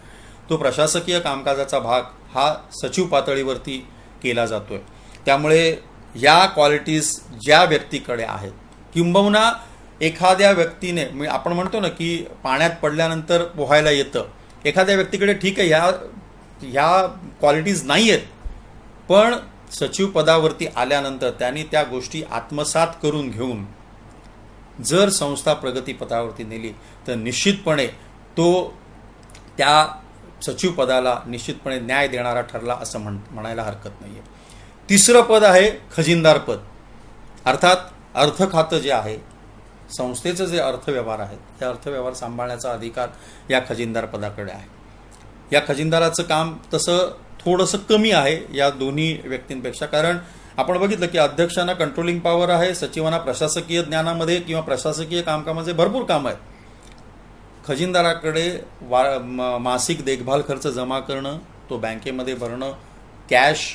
तो प्रशासकीय कामकाजाचा भाग हा सचिव पातळीवरती केला जातोय. त्यामुळे या क्वालिटीज ज्या व्यक्तीकडे आहेत, किंबहुना एखाद्या व्यक्तीने आपण म्हणतो ना की पाण्यात पडल्यानंतर पोहायला येतं, एखाद्या व्यक्तीकडे ठीक आहे ह्या क्वालिटीज नाही आहेत, पण सचिव पदावरती आल्यानंतर त्यांनी त्या गोष्टी आत्मसात करून घेऊन जर संस्था प्रगतीपथावरती नेली तर निश्चितपणे तो त्या सचिव पदाला निश्चितपणे न्याय देणारा ठरला असं म्हणायला हरकत नाही आहे. तिसरं पद आहे खजिनदार पद. अर्थात अर्थ खातं जे आहे, संस्थेचं जे अर्थव्यवहार आहेत, त्या अर्थव्यवहार सांभाळण्याचा अधिकार या खजिनदार पदाकडे आहे. या खजिनदाराचं काम तसं थोडंसं कमी आहे या दोन्ही व्यक्तींपेक्षा, कारण आपण बघितलं की अध्यक्षांना कंट्रोलिंग पॉवर आहे, सचिवांना प्रशासकीय ज्ञानामध्ये किंवा प्रशासकीय कामकामाचे भरपूर काम आहेत. खजिनदाराकडे मासिक देखभाल खर्च जमा करणं, तो बँकेमध्ये भरणं, कॅश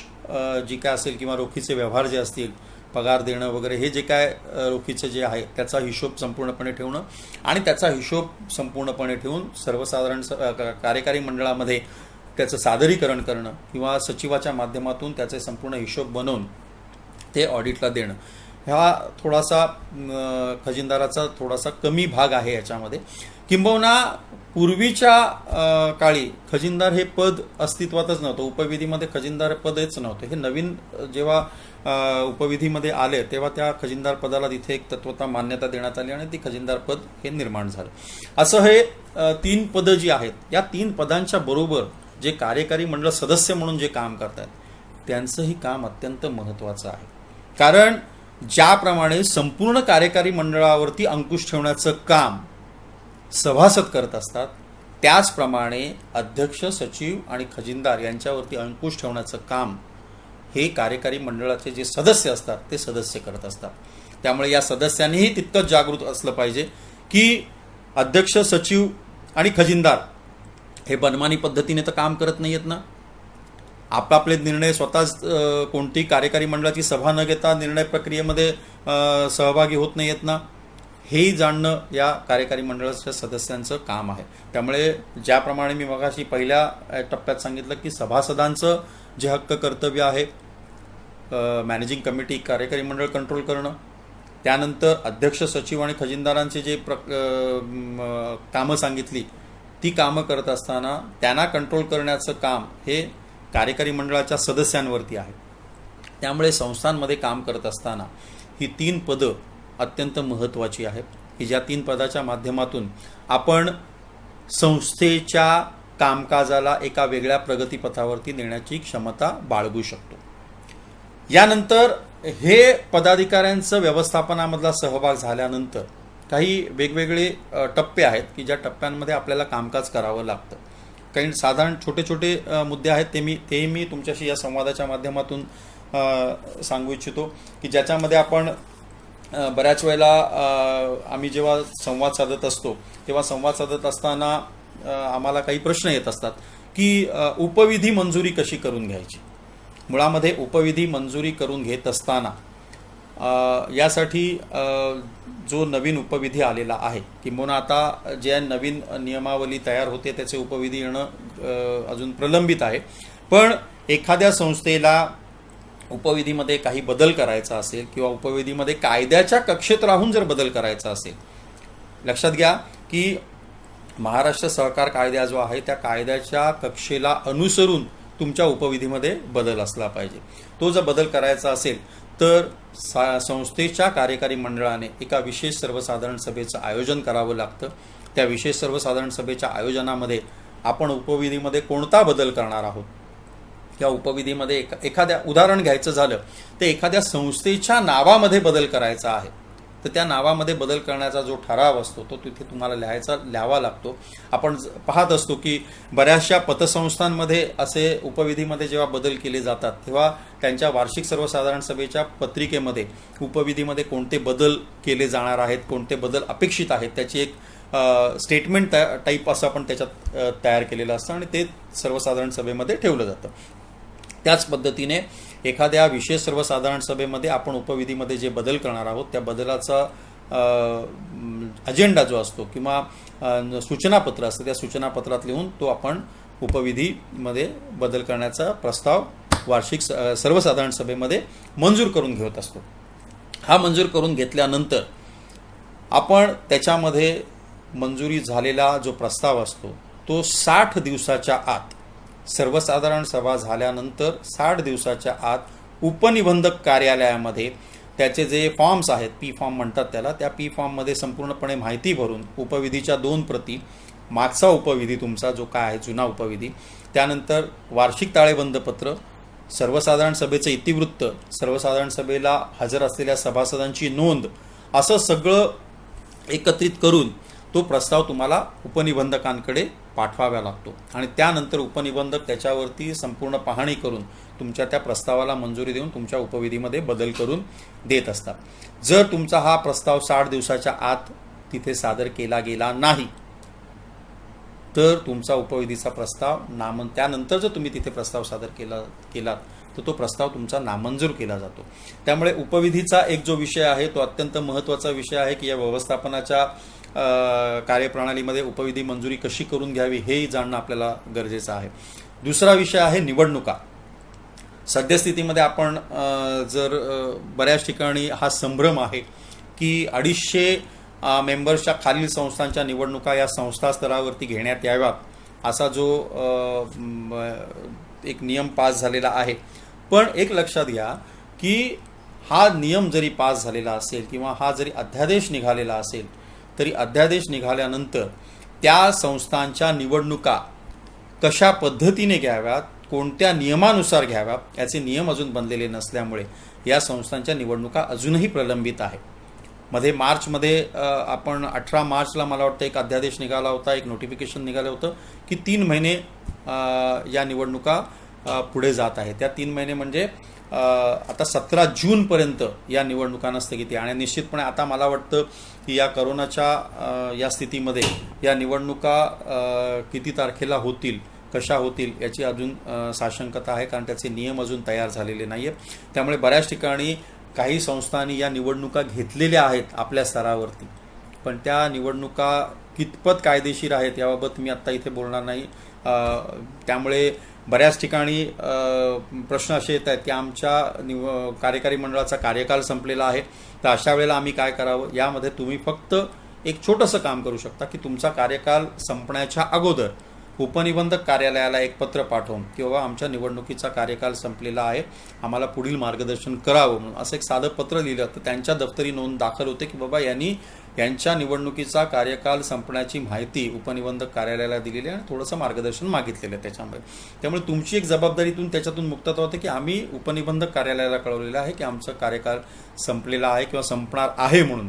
जी काय असेल किंवा रोखीचे व्यवहार जे असतील, पगार देणं वगैरे, हे जे काय रोखीचं जे आहे त्याचा हिशोब संपूर्णपणे ठेवणं आणि त्याचा हिशोब संपूर्णपणे ठेवून सर्वसाधारण कार्यकारी मंडळामध्ये त्याचं सादरीकरण करणं किंवा सचिवाच्या माध्यमातून त्याचे संपूर्ण हिशोब बनवून ते ऑडिटला देणं, हा थोडासा खजिनदाराचा थोडासा कमी भाग आहे याच्यामध्ये. किंबहुना पूर्वीच्या काळी खजिनदार हे पद अस्तित्वातच नव्हतं, उपविधीमध्ये खजिनदार पदच नव्हतं. हे नवीन जेव्हा उपविधीमध्ये आले तेव्हा त्या खजिनदार पदाला तिथे एक तत्वता मान्यता देण्यात आली आणि ती खजिनदार पद हे निर्माण झालं. असं हे 3 पदं जी आहेत, या 3 पदांच्या बरोबर जे कार्यकारी मंडळ सदस्य म्हणून जे काम करतात त्यांचंही काम अत्यंत महत्त्वाचं आहे. कारण ज्याप्रमाणे संपूर्ण कार्यकारी मंडळावरती अंकुश ठेवण्याचं काम सभासद करत असतात, त्याचप्रमाणे अध्यक्ष, सचिव आणि खजिनदार यांच्यावरती अंकुश ठेवण्याचं काम हे कार्यकारी मंडळाचे जे सदस्य असतात ते सदस्य करत असतात. त्यामुळे या सदस्यांनीही तितकंच जागृत असलं पाहिजे की अध्यक्ष, सचिव आणि खजिनदार हे बनमानी पद्धतीने तर काम करत नाही आहेत ना, आपापले निर्णय स्वतःच कोणती कार्यकारी मंडळाची सभा न घेता निर्णय प्रक्रियेमध्ये सहभागी होत नाही आहेत ना, हेही जाणणं या कार्यकारी मंडळाच्या सदस्यांचं काम आहे. त्यामुळे ज्याप्रमाणे मी मगाशी पहिल्या टप्प्यात सांगितलं की सभासदांचं जे हक्क कर्तव्य आहे, मॅनेजिंग कमिटी, कार्यकारी मंडळ कंट्रोल करणं, त्यानंतर अध्यक्ष, सचिव आणि खजिनदारांचे जे कामं सांगितली ती कामं करत असताना त्यांना कंट्रोल करण्याचं काम हे कार्यकारी मंडळाच्या सदस्यांवरती आहे. त्यामुळे संस्थांमध्ये काम करत असताना ही 3 पदं अत्यंत महत्त्वाची आहेत की ज्या 3 पदाच्या माध्यमातून आपण संस्थेच्या कामकाजाला एका वेगळ्या प्रगतीपथावरती नेण्याची क्षमता बाळगू शकतो. यानंतर हे पदाधिकाऱ्यांचं व्यवस्थापनामधला सहभाग झाल्यानंतर काही वेगवेगळे टप्पे आहेत की ज्या टप्प्यांमध्ये आपल्याला कामकाज करावं लागतं. काही साधारण छोटे छोटे मुद्दे आहेत ते मी तुमच्याशी या संवादाच्या माध्यमातून सांगू इच्छितो की ज्याच्यामध्ये आपण बऱ्याच वेळेला आम्ही जेव्हा संवाद साधत असतो तेव्हा संवाद साधत असताना आम्हाला काही प्रश्न येत असतात की उपविधी मंजुरी कशी करून घ्यायची. मुळामध्ये उपविधी मंजुरी करून घेत असताना यासाठी जो नवीन उपविधी आलेला आहे किंबहुना आता जे नवीन नियमावली तयार होते त्याचे उपविधी येणं अजून प्रलंबित आहे, पण एखाद्या संस्थेला उपविधीमध्ये काही बदल करायचा असेल किंवा उपविधीमध्ये कायद्याच्या कक्षेत राहून जर बदल करायचा असेल, लक्षात घ्या की महाराष्ट्र सहकार कायदा जो आहे त्या कायद्याच्या कक्षेला अनुसरून तुमच्या उपविधीमध्ये बदल असला पाहिजे. तो जर बदल करायचा असेल तर संस्थेच्या कार्यकारी मंडळाने एका विशेष सर्वसाधारण सभेचं आयोजन करावं लागतं. त्या विशेष सर्वसाधारण सभेच्या आयोजनामध्ये आपण उपविधीमध्ये कोणता बदल करणार आहोत, या उपविधीमध्ये एखाद्या उदाहरण घ्यायचं झालं तर एखाद्या संस्थेच्या नावामध्ये बदल करायचा आहे तर त्या नावामध्ये बदल करण्याचा जो ठराव असतो तो तिथे तुम्हाला लिहावा लागतो. आपण पाहत असतो की बऱ्याचशा पतसंस्थांमध्ये असे उपविधीमध्ये जेव्हा बदल केले जातात तेव्हा त्यांच्या वार्षिक सर्वसाधारण सभेच्या पत्रिकेमध्ये उपविधीमध्ये कोणते बदल केले जाणार आहेत, कोणते बदल अपेक्षित आहेत, त्याची एक स्टेटमेंट टाईप असं आपण त्याच्यात तयार केलेलं असतं आणि ते सर्वसाधारण सभेमध्ये ठेवलं जातं. त्याच पद्धतीने एखाद्या विशेष सर्वसाधारण सभेमध्ये आपण उपविधीमध्ये जे बदल करणार आहोत त्या बदलाचा अजेंडा जो असतो किंवा सूचनापत्र असतं त्या सूचनापत्रात लिहून तो आपण उपविधीमध्ये बदल करण्याचा प्रस्ताव वार्षिक सर्वसाधारण सभेमध्ये मंजूर करून घेत असतो. हा मंजूर करून घेतल्यानंतर आपण त्याच्यामध्ये मंजुरी झालेला जो प्रस्ताव असतो तो 60 दिवसाच्या आत, सर्वसाधारण सभा झाल्यानंतर 60 दिवसाच्या आत उपनिबंधक कार्यालयामध्ये त्याचे जे फॉर्म्स आहेत, पी फॉर्म म्हणतात त्याला, त्या पी फॉर्ममध्ये संपूर्णपणे माहिती भरून उपविधीच्या 2 प्रती, मागचा उपविधी तुमचा जो काय आहे जुना उपविधी, त्यानंतर वार्षिक ताळेबंद पत्र, सर्वसाधारण सभेचं इतिवृत्त, सर्वसाधारण सभेला हजर असलेल्या सभासदांची नोंद, असं सगळं एकत्रित करून तो प्रस्ताव तुम्हाला उपनिबंधकांकडे पाठवावा लागतो आणि त्यानंतर उपनिबंधक त्याच्यावरती संपूर्ण पाहणी करून तुमच्या त्या प्रस्तावाला मंजुरी देऊन तुमच्या उपविधीमध्ये बदल करून देत असतात. जर तुमचा हा प्रस्ताव 60 दिवसाच्या आत तिथे सादर केला गेला नाही तर तुमचा उपविधीचा प्रस्ताव त्यानंतर जर तुम्ही तिथे प्रस्ताव सादर केलात तर तो प्रस्ताव तुमचा नामंजूर केला जातो. त्यामुळे उपविधीचा एक जो विषय आहे तो अत्यंत महत्त्वाचा विषय आहे की या व्यवस्थापनाच्या कार्यप्रणालीमध्ये उपविधी मंजुरी कशी करून घ्यावी हेही जाणणं आपल्याला गरजेचं आहे. दुसरा विषय आहे निवडणुका. सद्यस्थितीमध्ये आपण जर बऱ्याच ठिकाणी हा संभ्रम आहे की 250 मेंबर्सच्या खालील संस्थांच्या निवडणुका या संस्था स्तरावरती घेण्यात याव्यात असा जो एक नियम पास झालेला आहे. पण एक लक्षात घ्या की हा नियम जरी पास झालेला असेल किंवा हा जरी अध्यादेश निघालेला असेल तरी अध्यादेश निघाल्यानंतर त्या संस्थांच्या निवडणुका कशा पद्धतीने घ्याव्यात, कोणत्या नियमानुसार घ्याव्यात याचे नियम अजून बनलेले नसल्यामुळे या संस्थांच्या निवडणुका अजूनही प्रलंबित आहे. मध्ये मार्चमध्ये आपण 18 मार्चला मला वाटतं एक अध्यादेश निघाला होता, एक नोटिफिकेशन निघालं होतं की 3 महिने या निवडणुका पुढे जात आहे. त्या 3 महिने म्हणजे आता 17 जूनपर्यंत या निवडणुकांना स्थगिती आहे. आणि निश्चितपणे आता मला वाटतं की या करोनाच्या या स्थितीमध्ये या निवडणुका किती तारखेला होतील, कशा होतील याची अजून साशंकता आहे, कारण त्याचे नियम अजून तयार झालेले नाही आहेत. त्यामुळे बऱ्याच ठिकाणी काही संस्थांनी या निवडणुका घेतलेल्या आहेत आपल्या स्तरावरती, पण त्या निवडणुका कितपत कायदेशीर आहेत याबाबत मी आत्ता इथे बोलणार नाही. त्यामुळे बऱ्याच ठिकाणी प्रश्न असे येत आहेत की आमच्या कार्यकारी मंडळाचा कार्यकाल संपलेला आहे, तर अशा वेळेला आम्ही काय करावं. यामध्ये तुम्ही फक्त एक छोटंसं काम करू शकता की तुमचा कार्यकाल संपण्याच्या अगोदर उपनिबंधक कार्यालयाला एक पत्र पाठवून किंवा आमच्या निवडणुकीचा कार्यकाल संपलेला आहे, आम्हाला पुढील मार्गदर्शन करावं म्हणून असं एक साधं पत्र लिहिलं तर त्यांच्या दफ्तरी नोंद दाखल होते की बाबा यांच्या निवडणुकीचा कार्यकाल संपण्याची माहिती उपनिबंधक कार्यालयाला दिलेली आहे आणि थोडंसं मार्गदर्शन मागितलेलं आहे त्याच्यामध्ये. त्यामुळे तुमची एक जबाबदारीतून त्याच्यातून मुक्तता होते की आम्ही उपनिबंधक कार्यालयाला कळवलेलं आहे की आमचा कार्यकाल संपलेला आहे किंवा संपणार आहे म्हणून.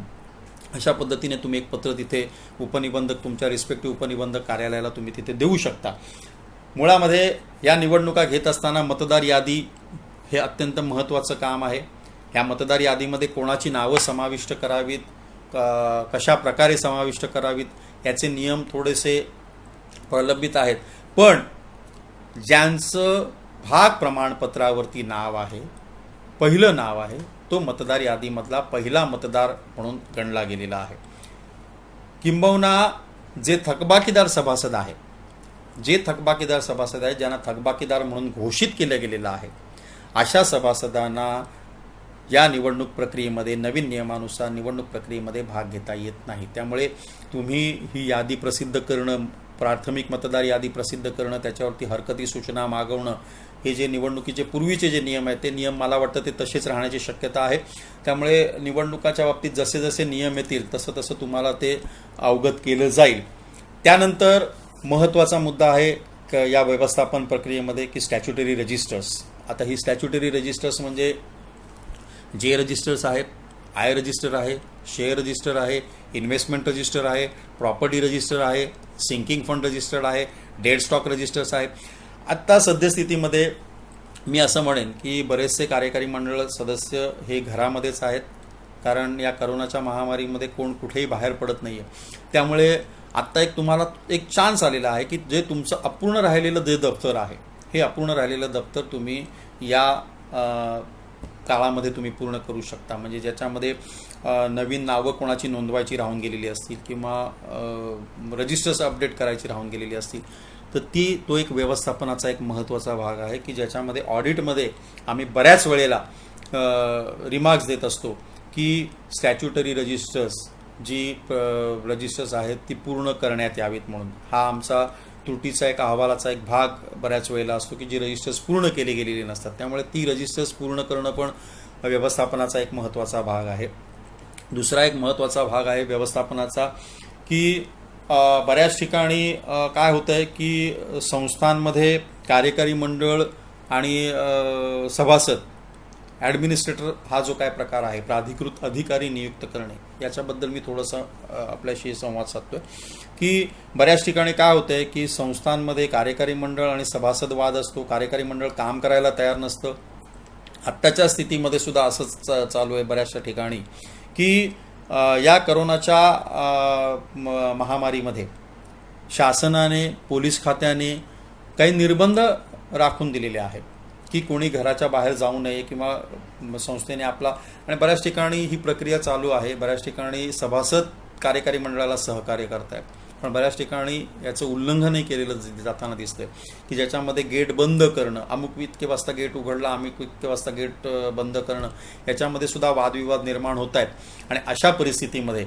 अशा पद्धतीने तुम्ही एक पत्र तिथे उपनिबंधक तुमच्या रिस्पेक्टिव्ह उपनिबंधक कार्यालयाला तुम्ही तिथे देऊ शकता. मुळामध्ये या निवडणुका घेत असताना मतदार यादी हे अत्यंत महत्त्वाचं काम आहे. ह्या मतदार यादीमध्ये कोणाची नावं समाविष्ट करावीत, कशा प्रकारे समाविष्ट करावीत याचे नियम थोडेसे प्रलंबित आहेत. पण ज्यांचं भाग प्रमाणपत्रावरती नाव आहे, पहिलं नाव आहे, तो मतदार यादीमधला पहिला मतदार म्हणून गणला गेलेला आहे. किंबहुना जे थकबाकीदार सभासद आहे, ज्यांना थकबाकीदार म्हणून घोषित केलं गेलेलं आहे, अशा सभासदांना या निवडणूक प्रक्रियेमध्ये नवीन नियमानुसार निवडणूक प्रक्रियेमध्ये भाग घेता येत नाही. त्यामुळे तुम्ही ही यादी प्रसिद्ध करणं, प्राथमिक मतदार यादी प्रसिद्ध करणं, त्याच्यावरती हरकती सूचना मागवणं, हे जे निवडणुकीचे पूर्वीचे जे नियम आहेत ते नियम मला वाटतं ते तसेच राहण्याची शक्यता आहे. त्यामुळे निवडणुकाच्या बाबतीत जसे जसे नियम येतील तसं तसं तुम्हाला ते अवगत केलं जाईल. त्यानंतर महत्त्वाचा मुद्दा आहे या व्यवस्थापन प्रक्रियेमध्ये की स्टॅच्युटरी रजिस्टर्स. आता ही स्टॅच्युटरी रजिस्टर्स म्हणजे जे रजिस्टर्स आहेत, आय रजिस्टर आहे, शेअर रजिस्टर आहे, इन्व्हेस्टमेंट रजिस्टर आहे, प्रॉपर्टी रजिस्टर आहे, सिंकिंग फंड रजिस्टर आहे, डेड स्टॉक रजिस्टर्स आहे. आत्ता सद्यस्थितीमध्ये मी असं म्हणेन की बरेचसे कार्यकारी मंडळ सदस्य हे घरामध्येच आहेत, कारण या करोनाच्या महामारीमध्ये कोण कुठेही बाहेर पडत नाही आहे. त्यामुळे आत्ता तुम्हाला एक चान्स आलेला आहे की जे तुमचं अपूर्ण राहिलेलं जे दप्तर आहे, हे अपूर्ण राहिलेलं दप्तर तुम्ही या काळामध्ये तुम्ही पूर्ण करू शकता, म्हणजे ज्याच्यामध्ये नवीन नावं कोणाची नोंदवायची राहून गेलेली असतील किंवा रजिस्टर्स अपडेट करायची राहून गेलेली असतील, तर तो एक व्यवस्थापनाचा एक महत्त्वाचा भाग आहे की ज्याच्यामध्ये ऑडिटमध्ये आम्ही बऱ्याच वेळेला रिमार्क्स देत असतो की स्टॅच्युटरी रजिस्टर्स जी रजिस्टर्स आहेत ती पूर्ण करण्यात यावीत म्हणून. हा आमचा त्रुटीचा एक अहवालाचा एक भाग बऱ्याच वेळेला असतो की जी रजिस्टर्स पूर्ण केले गेलेली नसतात. त्यामुळे ती रजिस्टर्स पूर्ण करणं पण व्यवस्थापनाचा एक महत्त्वाचा भाग आहे. दुसरा एक महत्त्वाचा भाग आहे व्यवस्थापनाचा की बऱ्याच ठिकाणी काय होतं आहे की संस्थांमध्ये कार्यकारी मंडळ आणि सभासद ॲडमिनिस्ट्रेटर हा जो काय प्रकार आहे, प्राधिकृत अधिकारी नियुक्त करणे, याच्याबद्दल मी थोडंसं आपल्याशी संवाद साधतोय की बऱ्याच ठिकाणी काय होतं आहे की संस्थांमध्ये कार्यकारी मंडळ आणि सभासद वाद असतो. कार्यकारी मंडळ काम करायला तयार नसतं. आत्ताच्या स्थितीमध्ये सुद्धा असंच चालू आहे बऱ्याचशा ठिकाणी की या करोनाच्या महामारीमध्ये शासनाने, पोलीस खात्याने काही निर्बंध राखून दिलेले आहेत की कोणी घराच्या बाहेर जाऊ नये किंवा संस्थेने आपला, आणि बऱ्याच ठिकाणी ही प्रक्रिया चालू आहे. बऱ्याच ठिकाणी सभासद कार्यकारी मंडळाला सहकार्य करत आहेत, पण बऱ्याच ठिकाणी याचं उल्लंघनही केलेलं जाताना दिसतंय की ज्याच्यामध्ये गेट बंद करणं, अमुक इतके वाजता गेट उघडला, अमुक इतके वाजता गेट बंद करणं, याच्यामध्ये सुद्धा वादविवाद निर्माण होत आहेत. आणि अशा परिस्थितीमध्ये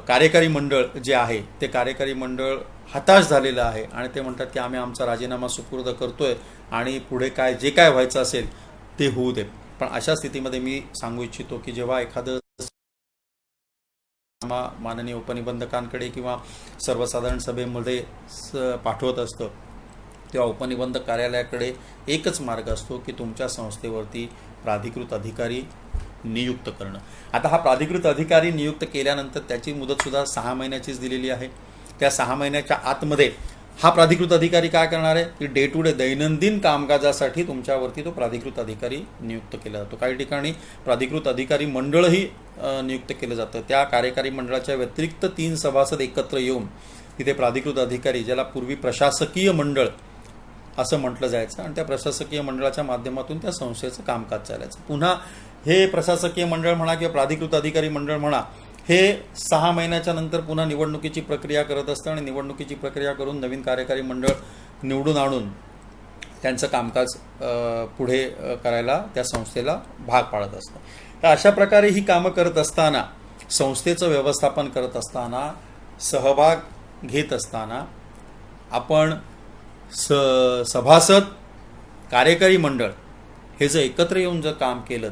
कार्यकारी मंडळ जे आहे ते कार्यकारी मंडळ हताश झालेलं आहे आणि ते म्हणतात की आम्ही आमचा राजीनामा सुपूर्द करतोय आणि पुढे जे काय व्हायचं असेल ते होऊ दे. पण अशा स्थितीमध्ये मी सांगू इच्छितो की जेव्हा एखादं माननीय उपनिबंधकांकडे किंवा सर्वसाधारण सभेमध्ये पाठवत असतं, तेव्हा उपनिबंधक कार्यालयाकडे एकच मार्ग असतो की तुमच्या संस्थेवरती प्राधिकृत अधिकारी नियुक्त करणं. आता हा प्राधिकृत अधिकारी नियुक्त केल्यानंतर त्याची मुदतसुद्धा 6 महिन्याचीच दिलेली आहे. त्या 6 महिन्याच्या आतमध्ये हा प्राधिकृत अधिकारी काय करणार आहे की डे टू डे दैनंदिन कामकाजासाठी तुमच्यावरती तो प्राधिकृत अधिकारी नियुक्त केला जातो. काही ठिकाणी प्राधिकृत अधिकारी मंडळही नियुक्त केलं जातं. त्या कार्यकारी मंडळाच्या व्यतिरिक्त 3 सभासद एकत्र येऊन तिथे प्राधिकृत अधिकारी, ज्याला पूर्वी प्रशासकीय मंडळ असं म्हटलं जायचं, आणि त्या प्रशासकीय मंडळाच्या माध्यमातून त्या संस्थेचं कामकाज चालायचं. पुन्हा हे प्रशासकीय मंडळ म्हणा किंवा प्राधिकृत अधिकारी मंडळ म्हणा, हे 6 महिन्याच्या नंतर पुन्हा निवडणुकीची प्रक्रिया करत असतं आणि निवडणुकीची प्रक्रिया करून नवीन कार्यकारी मंडळ निवडून आणून त्यांचं कामकाज पुढे करायला त्या संस्थेला भाग पाडत असतं. तर अशा प्रकारे ही कामं करत असताना, संस्थेचं व्यवस्थापन करत असताना, सहभाग घेत असताना आपण सभासद, कार्यकारी मंडळ हे जर एकत्र येऊन जर काम केलं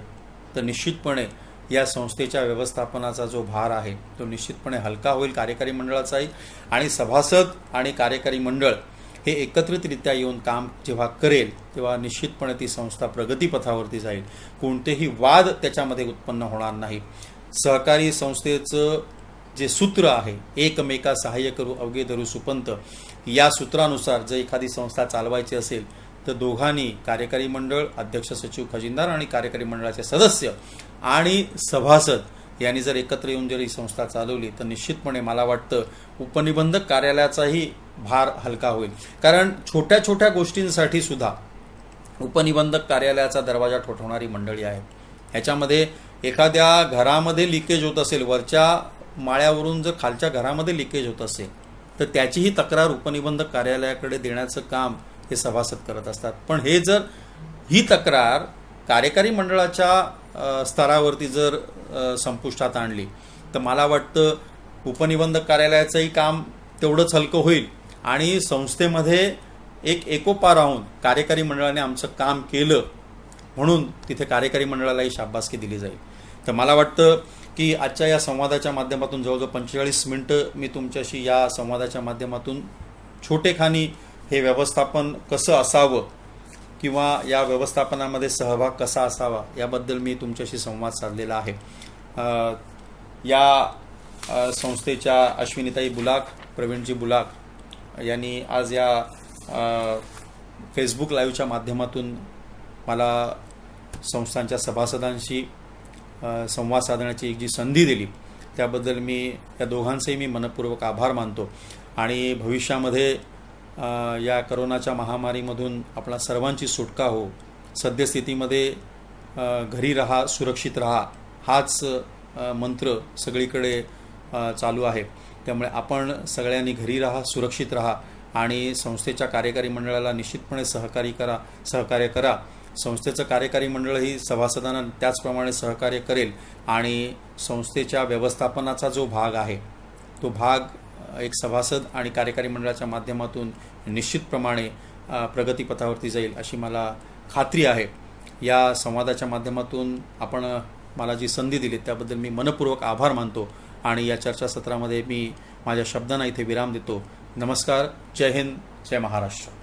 तर निश्चितपणे या संस्थेच्या व्यवस्थापनाचा जो भार आहे तो निश्चितपणे हलका होईल कार्यकारी मंडळाचाही. आणि सभासद आणि कार्यकारी मंडळ हे एकत्रितरित्या येऊन काम जेव्हा करेल तेव्हा निश्चितपणे ती संस्था प्रगतीपथावरती जाईल. कोणतेही वाद त्याच्यामध्ये उत्पन्न होणार नाही. सहकारी संस्थेचं जे सूत्र आहे, एकमेका सहाय्य करू अवघे धरू सुपंत, या सूत्रानुसार जर एखादी संस्था चालवायची असेल तर दोघांनी, कार्यकारी मंडळ, अध्यक्ष, सचिव, खजिनदार आणि कार्यकारी मंडळाचे सदस्य आणि सभासद यांनी जर एकत्र येऊन जर ही संस्था चालवली तर निश्चितपणे मला वाटतं उपनिबंधक कार्यालयाचाही भार हलका होईल. कारण छोट्या छोट्या गोष्टींसाठी सुद्धा उपनिबंधक कार्यालयाचा दरवाजा ठोठवणारी मंडळी आहे. ह्याच्यामध्ये एखाद्या घरामध्ये लिकेज होत असेल, वरच्या माळ्यावरून जर खालच्या घरामध्ये लिकेज होत असेल तर त्याचीही तक्रार उपनिबंधक कार्यालयाकडे देण्याचं काम हे सभासद करत असतात. पण हे जर ही तक्रार कार्यकारी मंडळाच्या स्तरावरती जर संपुष्टात आणली तर मला वाटतं उपनिबंधक कार्यालयाचंही काम तेवढंच हलकं होईल आणि संस्थेमध्ये एक एकोपा राहून कार्यकारी मंडळाने आमचं काम केलं म्हणून तिथे कार्यकारी मंडळालाही शाबासकी दिली जाईल. तर मला वाटतं की आजच्या या संवादाच्या माध्यमातून जवळजवळ 45 मिनिटं मी तुमच्याशी या संवादाच्या माध्यमातून छोटेखानी हे व्यवस्थापन कसं असावं किंवा या व्यवस्थापनामध्ये सहभाग कसा असावा याबद्दल मी तुमच्याशी संवाद साधलेला आहे. या संस्थेच्या अश्विनीताई बुलाक, प्रवीणजी बुलाक यांनी आज या फेसबुक लाईव्हच्या माध्यमातून मला संस्थांच्या सभासदांशी संवाद साधण्याची एक जी संधी दिली त्याबद्दल मी या दोघांचेही मी मनपूर्वक आभार मानतो. आणि भविष्यामध्ये या करोनाच्या महामारीमधून आपला सर्वांची सुटका हो. सद्यस्थितीमध्ये घरी राहा सुरक्षित राहा हाच मंत्र सगळीकडे चालू आहे. त्यामुळे आपण सगळ्यांनी घरी राहा सुरक्षित राहा आणि संस्थेच्या कार्यकारी मंडळाला निश्चितपणे सहकार्य करा. संस्थेचं कार्यकारी मंडळही सभासदांना त्याचप्रमाणे सहकार्य करेल आणि संस्थेच्या व्यवस्थापनाचा जो भाग आहे तो भाग एक सभासद आणि कार्यकारी मंडळाच्या माध्यमातून निश्चितप्रमाणे प्रगतीपथावरती जाईल अशी मला खात्री आहे. या संवादाच्या माध्यमातून आपण मला जी संधी दिली त्याबद्दल मी मनपूर्वक आभार मानतो आणि या चर्चासत्रामध्ये मी माझ्या शब्दांना इथे विराम देतो. नमस्कार. जय हिंद. जय महाराष्ट्र.